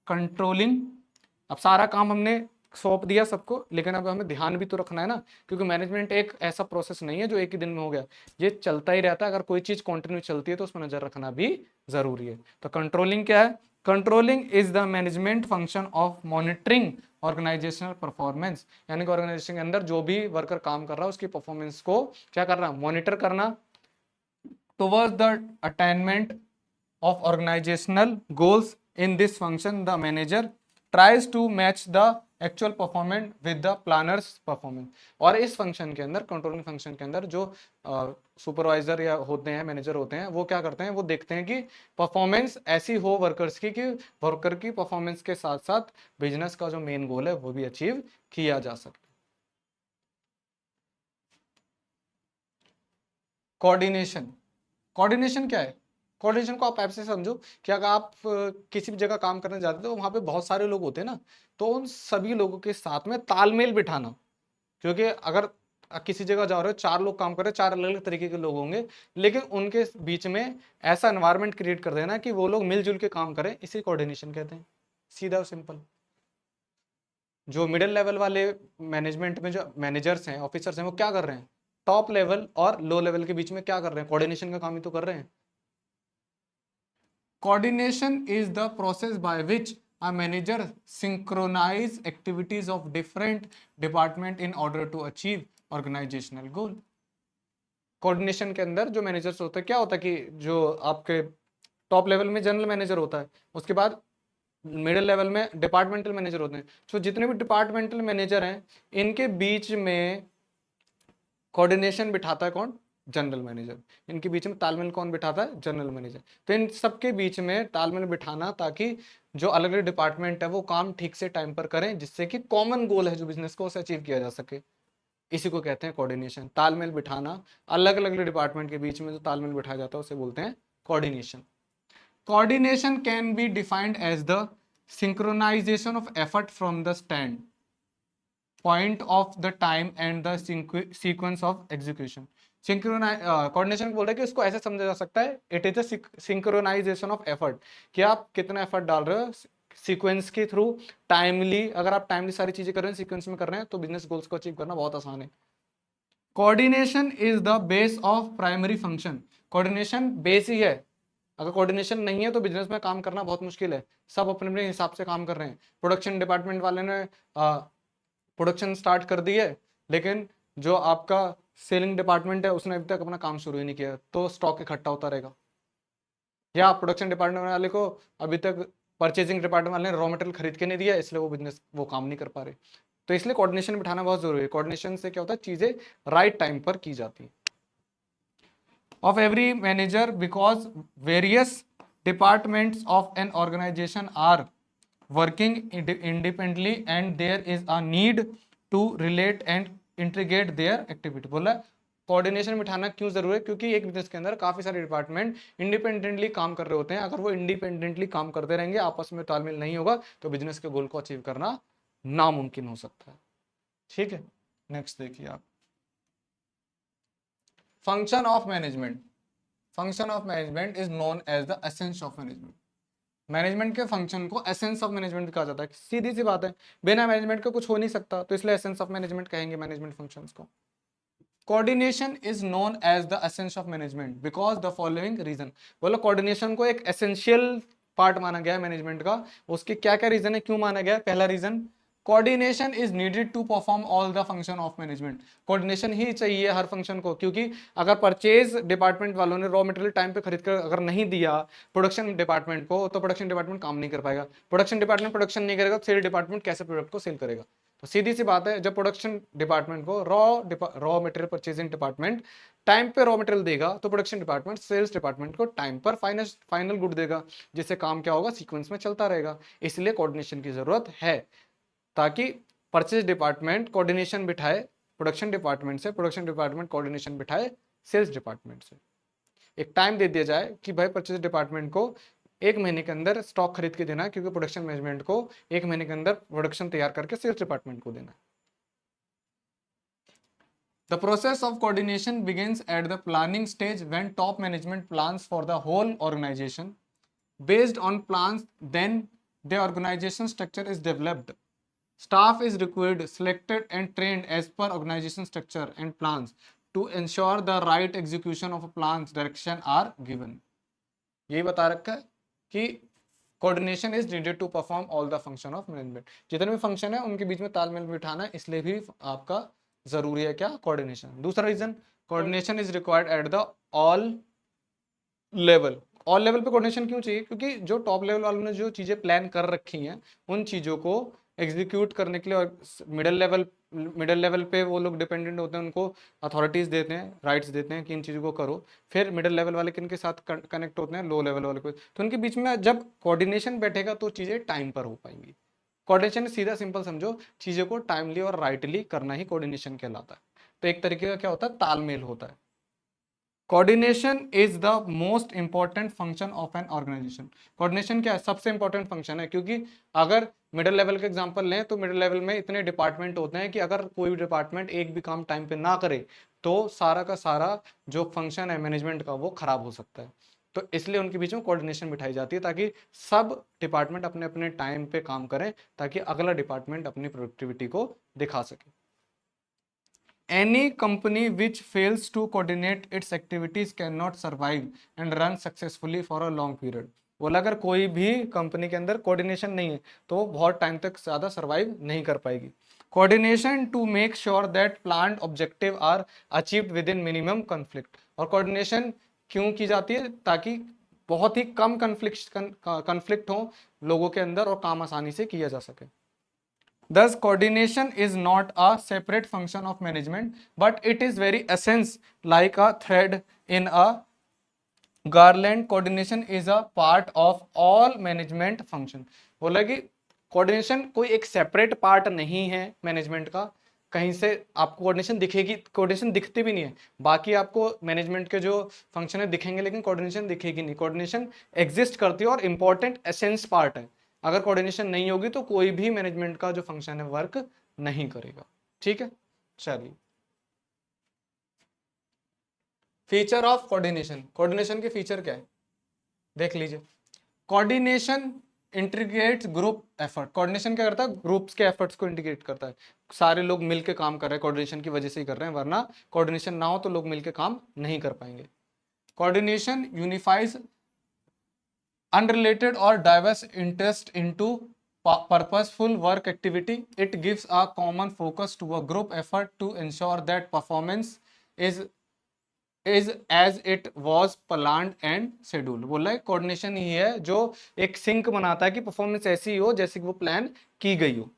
controlling. अब सारा काम हमने सौंप दिया सबको, लेकिन अब हमें ध्यान भी तो रखना है ना, क्योंकि मैनेजमेंट एक ऐसा प्रोसेस नहीं है जो एक ही दिन में हो गया, ये चलता ही रहता है। अगर कोई चीज कंटिन्यू चलती है तो उस पर नजर रखना भी जरूरी है। तो कंट्रोलिंग क्या है, controlling is the management function of monitoring organisational performance, यानी कि ऑर्गेनाइजेशन के अंदर जो भी वर्कर काम कर रहा है उसकी परफॉर्मेंस को क्या करना, मॉनिटर करना, towards the attainment of organizational goals. In this function the manager tries to match the actual performance with the planners performance. और इस फंक्शन के अंदर, कंट्रोलिंग फंक्शन के अंदर, जो सुपरवाइजर या होते हैं, मैनेजर होते हैं, वो क्या करते हैं, वो देखते हैं कि परफॉर्मेंस ऐसी हो वर्कर्स की कि वर्कर की परफॉर्मेंस के साथ साथ बिजनेस का जो मेन गोल है वो भी अचीव किया जा सके। कोऑर्डिनेशन, कोऑर्डिनेशन क्या है? कोऑर्डिनेशन को आप ऐसे समझो कि अगर आप किसी भी जगह काम करने जाते हो तो वहां पे बहुत सारे लोग होते हैं ना, तो उन सभी लोगों के साथ में तालमेल बिठाना। क्योंकि अगर किसी जगह जा रहे हो, 4 लोग काम कर रहे हैं, 4 अलग अलग तरीके के लोग होंगे, लेकिन उनके बीच में ऐसा एनवायरनमेंट क्रिएट कर देना कि वो लोग मिलजुल के काम करें, इसी कोऑर्डिनेशन कहते हैं, सीधा और सिंपल। जो मिडिल लेवल वाले मैनेजमेंट में जो मैनेजर्स हैं, ऑफिसर्स हैं, वो क्या कर रहे हैं, टॉप लेवल और लो लेवल के बीच में क्या कर रहे हैं, कोऑर्डिनेशन का काम ही तो कर रहे हैं। Coordination is the process by which a manager synchronize activities of different department in order to achieve organizational goal। Coordination के अंदर जो मैनेजर्स होते हैं, क्या होता है कि जो आपके टॉप लेवल में जनरल मैनेजर होता है, उसके बाद मिडिल लेवल में डिपार्टमेंटल मैनेजर होते हैं। तो जितने भी डिपार्टमेंटल मैनेजर हैं, इनके बीच में कोऑर्डिनेशन बिठाता है कौन, जनरल मैनेजर। इनके बीच में तालमेल कौन बिठाता है, जनरल मैनेजर। तो इन सबके बीच में तालमेल बिठाना, ताकि जो अलग अलग डिपार्टमेंट है वो काम ठीक से टाइम पर करें, जिससे कि कॉमन गोल है जो बिजनेस को, उसे अचीव किया जा सके। इसी को कहते हैं कोऑर्डिनेशन, तालमेल बिठाना। अलग अलग डिपार्टमेंट के बीच में जो तालमेल बिठाया जाता है उसे बोलते हैं coordination. Coordination can be defined as the synchronisation of effort from the standpoint of the time and the sequence of execution. Coordination बोल रहे हैं कि उसको ऐसे समझा जा सकता है, it is the synchronisation of effort, कि आप कितना एफर्ट डाल रहे हो सीक्वेंस के थ्रू, टाइमली। अगर आप टाइमली सारी चीजें कर रहे हैं, सीक्वेंस में कर रहे हैं, तो बिजनेस गोल्स को अचीव करना बहुत आसान है। Coordination is the base of primary function. Coordination base ही है, अगर कोऑर्डिनेशन नहीं है तो बिजनेस में काम करना बहुत मुश्किल है। सब अपने अपने हिसाब से काम कर रहे हैं। प्रोडक्शन डिपार्टमेंट वाले ने प्रोडक्शन स्टार्ट कर दी है, लेकिन जो आपका सेलिंग डिपार्टमेंट है उसने अभी तक अपना काम शुरू ही नहीं किया, तो स्टॉक इकट्ठा होता रहेगा। या प्रोडक्शन डिपार्टमेंट वाले को अभी तक परचेजिंग डिपार्टमेंट वाले ने रॉ मटेरियल खरीद के नहीं दिया, इसलिए वो बिजनेस, वो काम नहीं कर पा रहे। तो इसलिए कोऑर्डिनेशन बिठाना बहुत जरूरी है। कोऑर्डिनेशन से क्या होता है, चीजें राइट टाइम पर की जाती है। Of every manager, because various departments of an organisation are working independently and there is a need to relate and integrate their activity। बोला कोऑर्डिनेशन बिठाना क्यों जरूरी है, क्योंकि एक बिजनेस के अंदर काफी सारे डिपार्टमेंट इंडिपेंडेंटली काम कर रहे होते हैं। अगर वो इंडिपेंडेंटली काम करते रहेंगे, आपस में तालमेल नहीं होगा, तो बिजनेस के गोल को अचीव करना नामुमकिन हो सकता है। ठीक है, नेक्स्ट देखिए आप, function of management. Function of management is known as the essence of management. Management के फंक्शन को एसेंस ऑफ मैनेजमेंट कहा जाता है। सीधी सी बात है, बिना मैनेजमेंट के कुछ हो नहीं सकता, तो इसलिए एसेंस ऑफ मैनेजमेंट कहेंगे मैनेजमेंट फंक्शंस को। Coordination is known as the essence of management because the following reason. बोलो कोऑर्डिनेशन को एक एसेंशियल पार्ट माना गया है मैनेजमेंट का। उसके क्या क्या रीजन है, क्यों माना गया है? पहला reason, coordination is needed to perform all the function of management. Coordination ही चाहिए हर फंक्शन को, क्योंकि अगर परचेज डिपार्टमेंट वालों ने रॉ मटेरियल टाइम पे खरीद कर अगर नहीं दिया प्रोडक्शन डिपार्टमेंट को, तो प्रोडक्शन डिपार्टमेंट काम नहीं कर पाएगा। प्रोडक्शन डिपार्टमेंट प्रोडक्शन नहीं करेगा, सेल डिपार्टमेंट कैसे प्रोडक्ट को सेल करेगा? तो सीधी सी बात है, जब प्रोडक्शन डिपार्टमेंट को raw material purchasing department time पे रॉ मटेरियल देगा, तो प्रोडक्शन डिपार्टमेंट सेल्स डिपार्टमेंट को टाइम पर फाइनल गुड देगा, जिससे काम क्या होगा, सीक्वेंस में चलता रहेगा। इसलिए कोऑर्डिनेशन की जरूरत है, ताकि परचेज डिपार्टमेंट कोऑर्डिनेशन बिठाए प्रोडक्शन डिपार्टमेंट से, प्रोडक्शन डिपार्टमेंट कोऑर्डिनेशन बिठाए सेल्स डिपार्टमेंट से। एक टाइम दे दिया जाए कि भाई परचेज डिपार्टमेंट को 1 महीने के अंदर स्टॉक खरीद के देना है, क्योंकि प्रोडक्शन मैनेजमेंट को 1 महीने के अंदर प्रोडक्शन तैयार करके सेल्स डिपार्टमेंट को देना है। The process of coordination begins at the planning stage when top management plans for the whole organization. Based on plans, then the organization structure is developed. Staff is required, selected and trained as per organization structure and plans to ensure the right execution of plans direction are given। यही बता रखा है कि coordination is needed to perform all the function of management. जितने भी function है उनके बीच में तालमेल बिठाना है, इसलिए भी आपका जरूरी है क्या, कोऑर्डिनेशन। दूसरा reason, coordination is required at the all level. All level पे कोऑर्डिनेशन क्यों चाहिए? क्योंकि जो टॉप लेवल वालों ने जो चीजें प्लान कर रखी हैं, उन चीजों को एग्जीक्यूट करने के लिए, और मिडिल लेवल पे वो लोग डिपेंडेंट होते हैं, उनको अथॉरिटीज देते हैं, राइट्स देते हैं कि इन चीज़ों को करो। फिर मिडिल लेवल वाले किन के साथ कनेक्ट होते हैं, लो लेवल वाले को। तो उनके बीच में जब कोऑर्डिनेशन बैठेगा तो चीज़ें टाइम पर हो पाएंगी। कोऑर्डिनेशन सीधा सिंपल समझो, चीज़ों को टाइमली और राइटली करना ही कोऑर्डिनेशन कहलाता है। तो एक तरीके का क्या होता है, तालमेल होता है। Coordination is the most important function of an organisation. Coordination क्या है, सबसे इंपॉर्टेंट फंक्शन है, क्योंकि अगर मिडिल लेवल का एग्जांपल लें तो मिडिल लेवल में इतने डिपार्टमेंट होते हैं कि अगर कोई भी डिपार्टमेंट एक भी काम टाइम पे ना करे तो सारा का सारा जो फंक्शन है मैनेजमेंट का वो खराब हो सकता है। तो इसलिए उनके बीच में कोऑर्डिनेशन बिठाई जाती है, ताकि सब डिपार्टमेंट अपने अपने टाइम पे काम करें, ताकि अगला डिपार्टमेंट अपनी प्रोडक्टिविटी को दिखा सके। Any company which fails to coordinate its activities cannot survive and run successfully for a long period। बोला अगर कोई भी कंपनी के अंदर कोऑर्डिनेशन नहीं है तो वो बहुत टाइम तक ज़्यादा सर्वाइव नहीं कर पाएगी। Coordination to make sure that planned objective are achieved within minimum conflict. और कोऑर्डिनेशन क्यों की जाती है, ताकि बहुत ही कम कन्फ्लिक्ट हो लोगों के अंदर और काम आसानी से किया जा सके। Thus, coordination is not a separate function of management, but it is very essence like a thread in a garland. Coordination is a part of all management function। बोला कि कोऑर्डिनेशन कोई एक सेपरेट पार्ट नहीं है management का, कहीं से आपको कोऑर्डिनेशन दिखेगी, कोऑर्डिनेशन दिखती भी नहीं है। बाकी आपको मैनेजमेंट के जो फंक्शन है दिखेंगे, लेकिन कोऑर्डिनेशन दिखेगी नहीं। कोऑर्डिनेशन एग्जिस्ट करती है और इंपॉर्टेंट एसेंस पार्ट है। अगर कोऑर्डिनेशन नहीं होगी तो कोई भी मैनेजमेंट का जो फंक्शन है वर्क नहीं करेगा। ठीक है, चलिए फीचर ऑफ कोऑर्डिनेशन। कोऑर्डिनेशन के फीचर क्या है देख लीजिए। Coordination integrates group effort. Coordination क्या करता है, ग्रुप्स के एफर्ट्स को इंटीग्रेट करता है। सारे लोग मिलकर काम कर रहे हैं, कोऑर्डिनेशन की वजह से ही कर रहे हैं, वरना कोऑर्डिनेशन ना हो तो लोग मिलकर काम नहीं कर पाएंगे। Coordination unifies unrelated or diverse interest into purposeful work activity. It gives a common focus to a group effort to ensure that performance is as it was planned and scheduled। बोला है कोऑर्डिनेशन ही है जो एक sink बनाता है कि performance ऐसी हो जैसे कि वो प्लान की गई हो।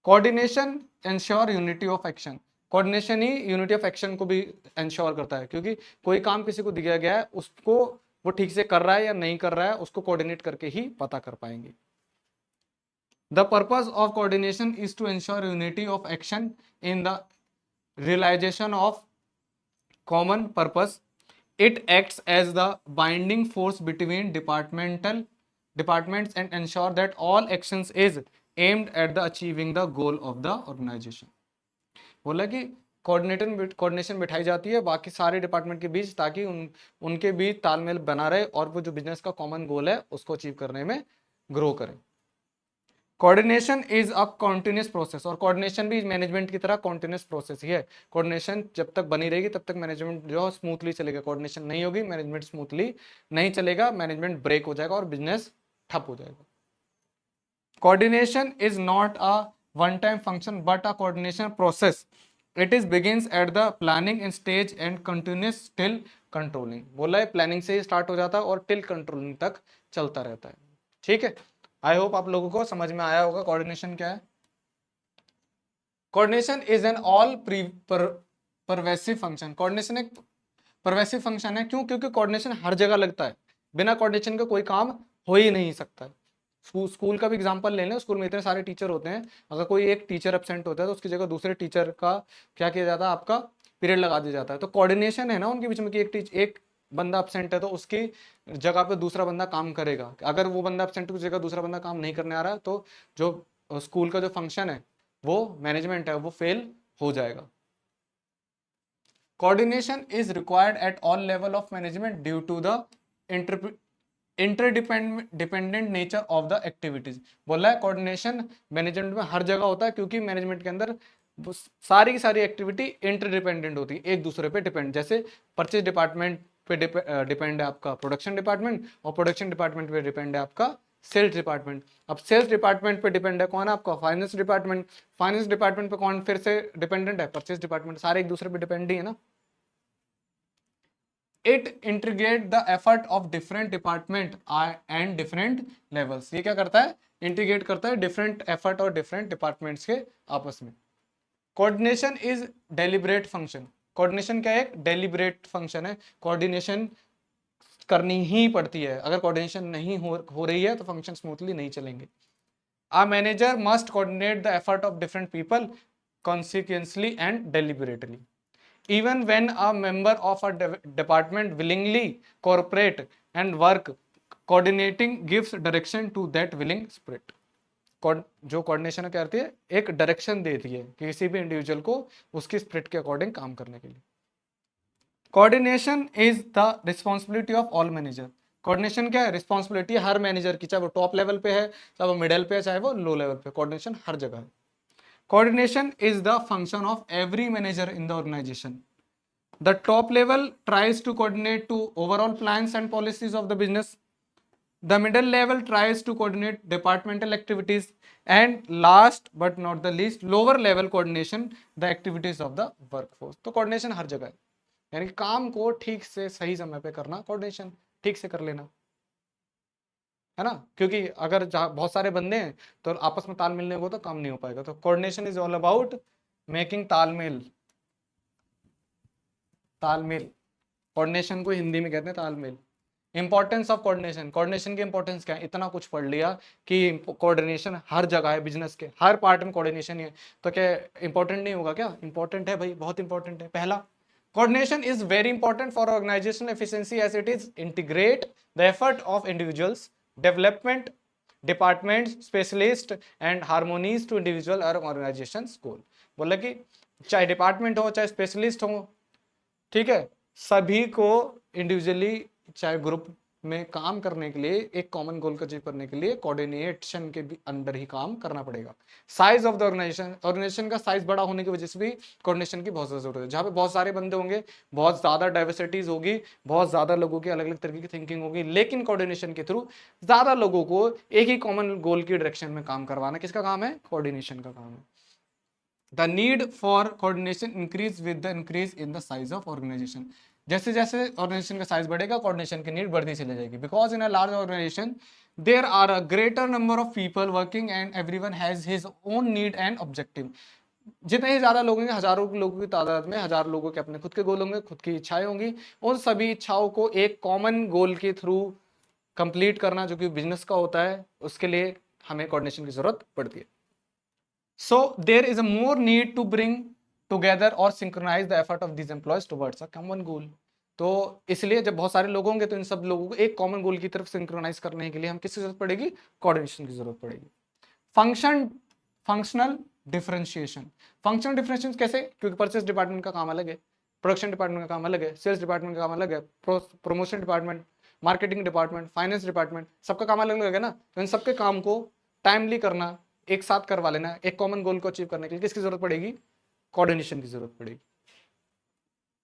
Coordination ensure unity of action. Coordination he unity of action को भी एंश्योर करता है, क्योंकि कोई काम किसी को दिया गया है उसको वो ठीक से कर रहा है या नहीं कर रहा है उसको कोऑर्डिनेट करके ही पता कर पाएंगे। The purpose of coordination is to ensure unity of action in the realisation of common purpose. It acts as the binding force between departments and ensure that all actions is aimed at the achieving the goal of the organisation. बोला कि coordination बिठाई जाती है बाकी सारे department के बीच, ताकि उनके बीच तालमेल बना रहे और वो जो बिजनेस का कॉमन गोल है उसको अचीव करने में ग्रो करें। Coordination is a continuous process. और कोऑर्डिनेशन भी मैनेजमेंट की तरह कॉन्टिन्यूस प्रोसेस ही है। कोऑर्डिनेशन जब तक बनी रहेगी तब तक मैनेजमेंट जो स्मूथली चलेगा। कोऑर्डिनेशन नहीं होगी मैनेजमेंट स्मूथली नहीं चलेगा, मैनेजमेंट ब्रेक हो जाएगा और बिजनेस ठप हो जाएगा। Coordination is not a one time function but a coordination process. It is begins at the planning stage and continues till controlling। बोला है प्लानिंग से ही स्टार्ट हो जाता है और टिल कंट्रोलिंग तक चलता रहता है। ठीक है, आई होप आप लोगों को समझ में आया होगा कोऑर्डिनेशन क्या है। Coordination is an all pervasive function. Coordination एक परवेसिव फंक्शन है। क्यों? क्योंकि कोऑर्डिनेशन हर जगह लगता है, बिना कोऑर्डिनेशन का कोई काम हो ही नहीं सकता है। स्कूल का भी एग्जांपल ले लें, स्कूल में इतने सारे टीचर होते हैं, अगर कोई एक टीचर एब्सेंट होता है तो उसकी जगह दूसरे टीचर का क्या किया जाता है, आपका पीरियड लगा दिया जाता है। तो कोऑर्डिनेशन है ना उनके बीच में कि एक बंदा एब्सेंट है तो उसकी जगह पे दूसरा बंदा काम करेगा। अगर वो बंदा एब्सेंट की जगह दूसरा बंदा काम नहीं करने आ रहा है तो जो स्कूल का जो फंक्शन है वो मैनेजमेंट है वो फेल हो जाएगा। Coordination is required at all level of management due to the interdependent nature of the activities. बोला है कोऑर्डिनेशन मैनेजमेंट में हर जगह होता है, क्योंकि मैनेजमेंट के अंदर सारी की सारी एक्टिविटी इंटरडिपेंडेंट होती है, एक दूसरे पे डिपेंड। जैसे परचेज डिपार्टमेंट पे डिपेंड है आपका प्रोडक्शन डिपार्टमेंट, और प्रोडक्शन डिपार्टमेंट पे डिपेंड है आपका सेल्स डिपार्टमेंट। अब सेल्स डिपार्टमेंट पे डिपेंड है कौन? आपका फाइनेंस डिपार्टमेंट। फाइनेंस डिपार्टमेंट पे कौन फिर से डिपेंडेंट है? Purchase department. सारे एक दूसरे पे डिपेंड ही है ना। It integrate the effort of different department and different levels. ये क्या करता है? इंटीग्रेट करता है डिफरेंट एफर्ट और डिफरेंट डिपार्टमेंट्स के आपस में। Coordination is deliberate function. Coordination क्या है? एक डेलिब्रेट फंक्शन है। कोऑर्डिनेशन करनी ही पड़ती है, अगर कोऑर्डिनेशन नहीं हो रही है तो फंक्शन स्मूथली नहीं चलेंगे। A manager must coordinate the effort of different people consequently and deliberately. Even when a member of a department willingly cooperate and work, coordinating gives direction to that willing spirit. जो coordination क्या करती है? एक direction देती है किसी भी individual को उसकी स्पिरिट के अकॉर्डिंग काम करने के लिए। Coordination is the responsibility of all manager. Coordination क्या है? रिस्पॉन्सिबिलिटी हर मैनेजर की, चाहे वो टॉप लेवल पे है, चाहे वो मिडिल पे है, चाहे वो लो लेवल पे। कोऑर्डिनेशन हर जगह है। Coordination is the function of every manager in the organisation. The top level tries to coordinate to overall plans and policies of the business. The middle level tries to coordinate departmental activities, and last but not the least lower level coordination the activities of the workforce. तो coordination हर जगह है, यानी कि काम को ठीक से सही समय पे करना, कोऑर्डिनेशन ठीक से कर लेना, है ना। क्योंकि अगर बहुत सारे बंदे हैं तो आपस में तालमेल नहीं होगा तो काम नहीं हो पाएगा। तो coordination is all about making तालमेल। तालमेल, कोऑर्डिनेशन को हिंदी में कहते हैं तालमेल। Importance of coordination. कोऑर्डिनेशन की इंपॉर्टेंस क्या है? इतना कुछ पढ़ लिया कि कोऑर्डिनेशन हर जगह है, बिजनेस के हर पार्ट में कोऑर्डिनेशन ही है, तो क्या इंपॉर्टेंट नहीं होगा? क्या इंपॉर्टेंट है भाई, बहुत इंपॉर्टेंट है। पहला, coordination is very important for organizational efficiency as it is integrate the effort of individuals, development departments, specialists and harmonies to individual or organizations goal। बोला कि चाहे डिपार्टमेंट हो, चाहे स्पेशलिस्ट हो, ठीक है, सभी को इंडिविजुअली चाहे ग्रुप में काम करने के लिए, एक कॉमन गोल को अचीव करने के लिए कोऑर्डिनेशन के भी अंडर ही काम करना पड़ेगा। Size of the organisation, organisation का साइज बड़ा होने की वजह से भी कोऑर्डिनेशन की बहुत ज्यादा जरूरत है। जहाँ पे बहुत सारे बंदे होंगे, बहुत ज्यादा डाइवर्सिटीज होगी, बहुत ज्यादा लोगों की अलग अलग तरीके की थिंकिंग होगी, लेकिन कोऑर्डिनेशन के थ्रू ज्यादा लोगों को एक ही कॉमन गोल की डायरेक्शन में काम करवाना किसका काम है? कोऑर्डिनेशन का काम है। The need for coordination increase with the increase in the size of organisation. जैसे जैसे ऑर्गेनाइजेशन का साइज बढ़ेगा, कोऑर्डिनेशन की नीड बढ़ती चली जाएगी। Because in a large organisation there are a greater number of people working and everyone has his own need and objective. जितने ही ज्यादा लोग होंगे, हजारों लोगों की तादाद में, हजार लोगों के अपने खुद के गोल होंगे, खुद की इच्छाएं होंगी। उन सभी इच्छाओं को एक कॉमन गोल के थ्रू कंप्लीट करना, जो कि बिजनेस का होता है, उसके लिए हमें कोऑर्डिनेशन की जरूरत पड़ती है। So there is a more need to bring together or synchronize the effort of these employees towards a common goal। तो इसलिए जब बहुत सारे लोग होंगे तो इन सब लोगों को एक कॉमन गोल की तरफ सिंक्रोनाइज करने के लिए हम किसकी जरूरत पड़ेगी? कोऑर्डिनेशन की जरूरत पड़ेगी। Functional differentiation. फंक्शनल डिफरेंशिएशन कैसे? क्योंकि परचेस डिपार्टमेंट का काम अलग है, प्रोडक्शन डिपार्टमेंट का काम अलग है, सेल्स डिपार्टमेंट का काम अलग है, promotion department, marketing department, finance department, सबका काम अलग अलग है ना। तो इन सबके काम को टाइमली करना, एक साथ करवा लेना, एक कॉमन गोल को अचीव करने के लिए किसकी जरूरत पड़ेगी? कोऑर्डिनेशन की जरूरत पड़ेगी।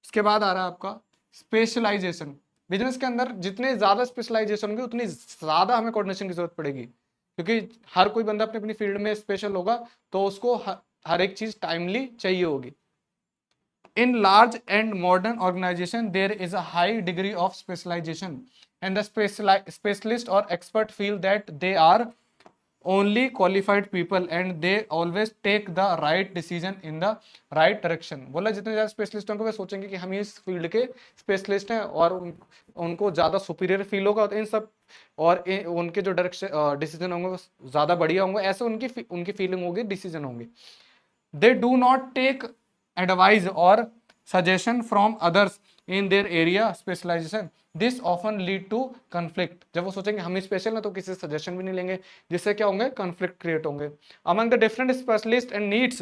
इसके बाद आ रहा है आपका स्पेशलाइजेशन। बिजनेस के अंदर जितने ज्यादा स्पेशलाइजेशन होंगे उतनी ज्यादा हमें कोऑर्डिनेशन की जरूरत पड़ेगी, क्योंकि हर कोई बंदा अपनी अपनी फील्ड में स्पेशल होगा, तो उसको हर एक चीज टाइमली चाहिए होगी। In large and modern organization, there is a high degree of specialization, and the specialist or expert feel that they are only qualified people and they always take the right decision in the right direction। बोला जितने ज्यादा specialist होंगे वे सोचेंगे कि हम इस field के specialist हैं और उनको ज्यादा सुपीरियर फील होगा, तो इन सब और उनके जो डायरेक्शन डिसीजन होंगे वो ज्यादा बढ़िया होंगे, ऐसे उनकी फीलिंग होगी, डिसीजन होंगे। They do not take advice or suggestion from others in their area specialization। this often lead to conflict। जब वो सोचेंगे हम ही स्पेशल ना, तो किसी से सजेशन भी नहीं लेंगे, जिससे क्या होंगे? कॉन्फ्लिक्ट क्रिएट होंगे। among the different specialists and needs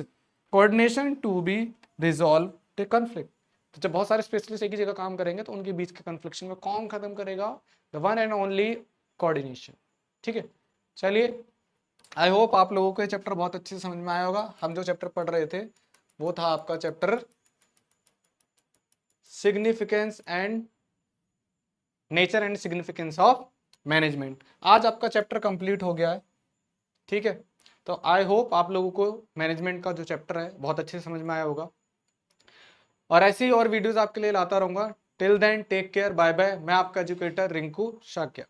coordination to be resolve the conflict। तो जब बहुत सारे स्पेशलिस्ट एक ही जगह काम करेंगे तो उनके बीच के कन्फ्लिक्शन को कौन खत्म करेगा? the one and only coordination। ठीक है, चलिए, आई होप आप लोगों को ये चैप्टर बहुत अच्छे से समझ में आया होगा। हम जो चैप्टर पढ़ रहे थे वो था आपका chapter significance and nature and significance of management. आज आपका चैप्टर कंप्लीट हो गया है, ठीक है। तो आई होप आप लोगों को मैनेजमेंट का जो चैप्टर है बहुत अच्छे से समझ में आया होगा, और ऐसी और वीडियोस आपके लिए लाता रहूंगा। Till then take care, bye bye. मैं आपका एजुकेटर रिंकू शाक्या।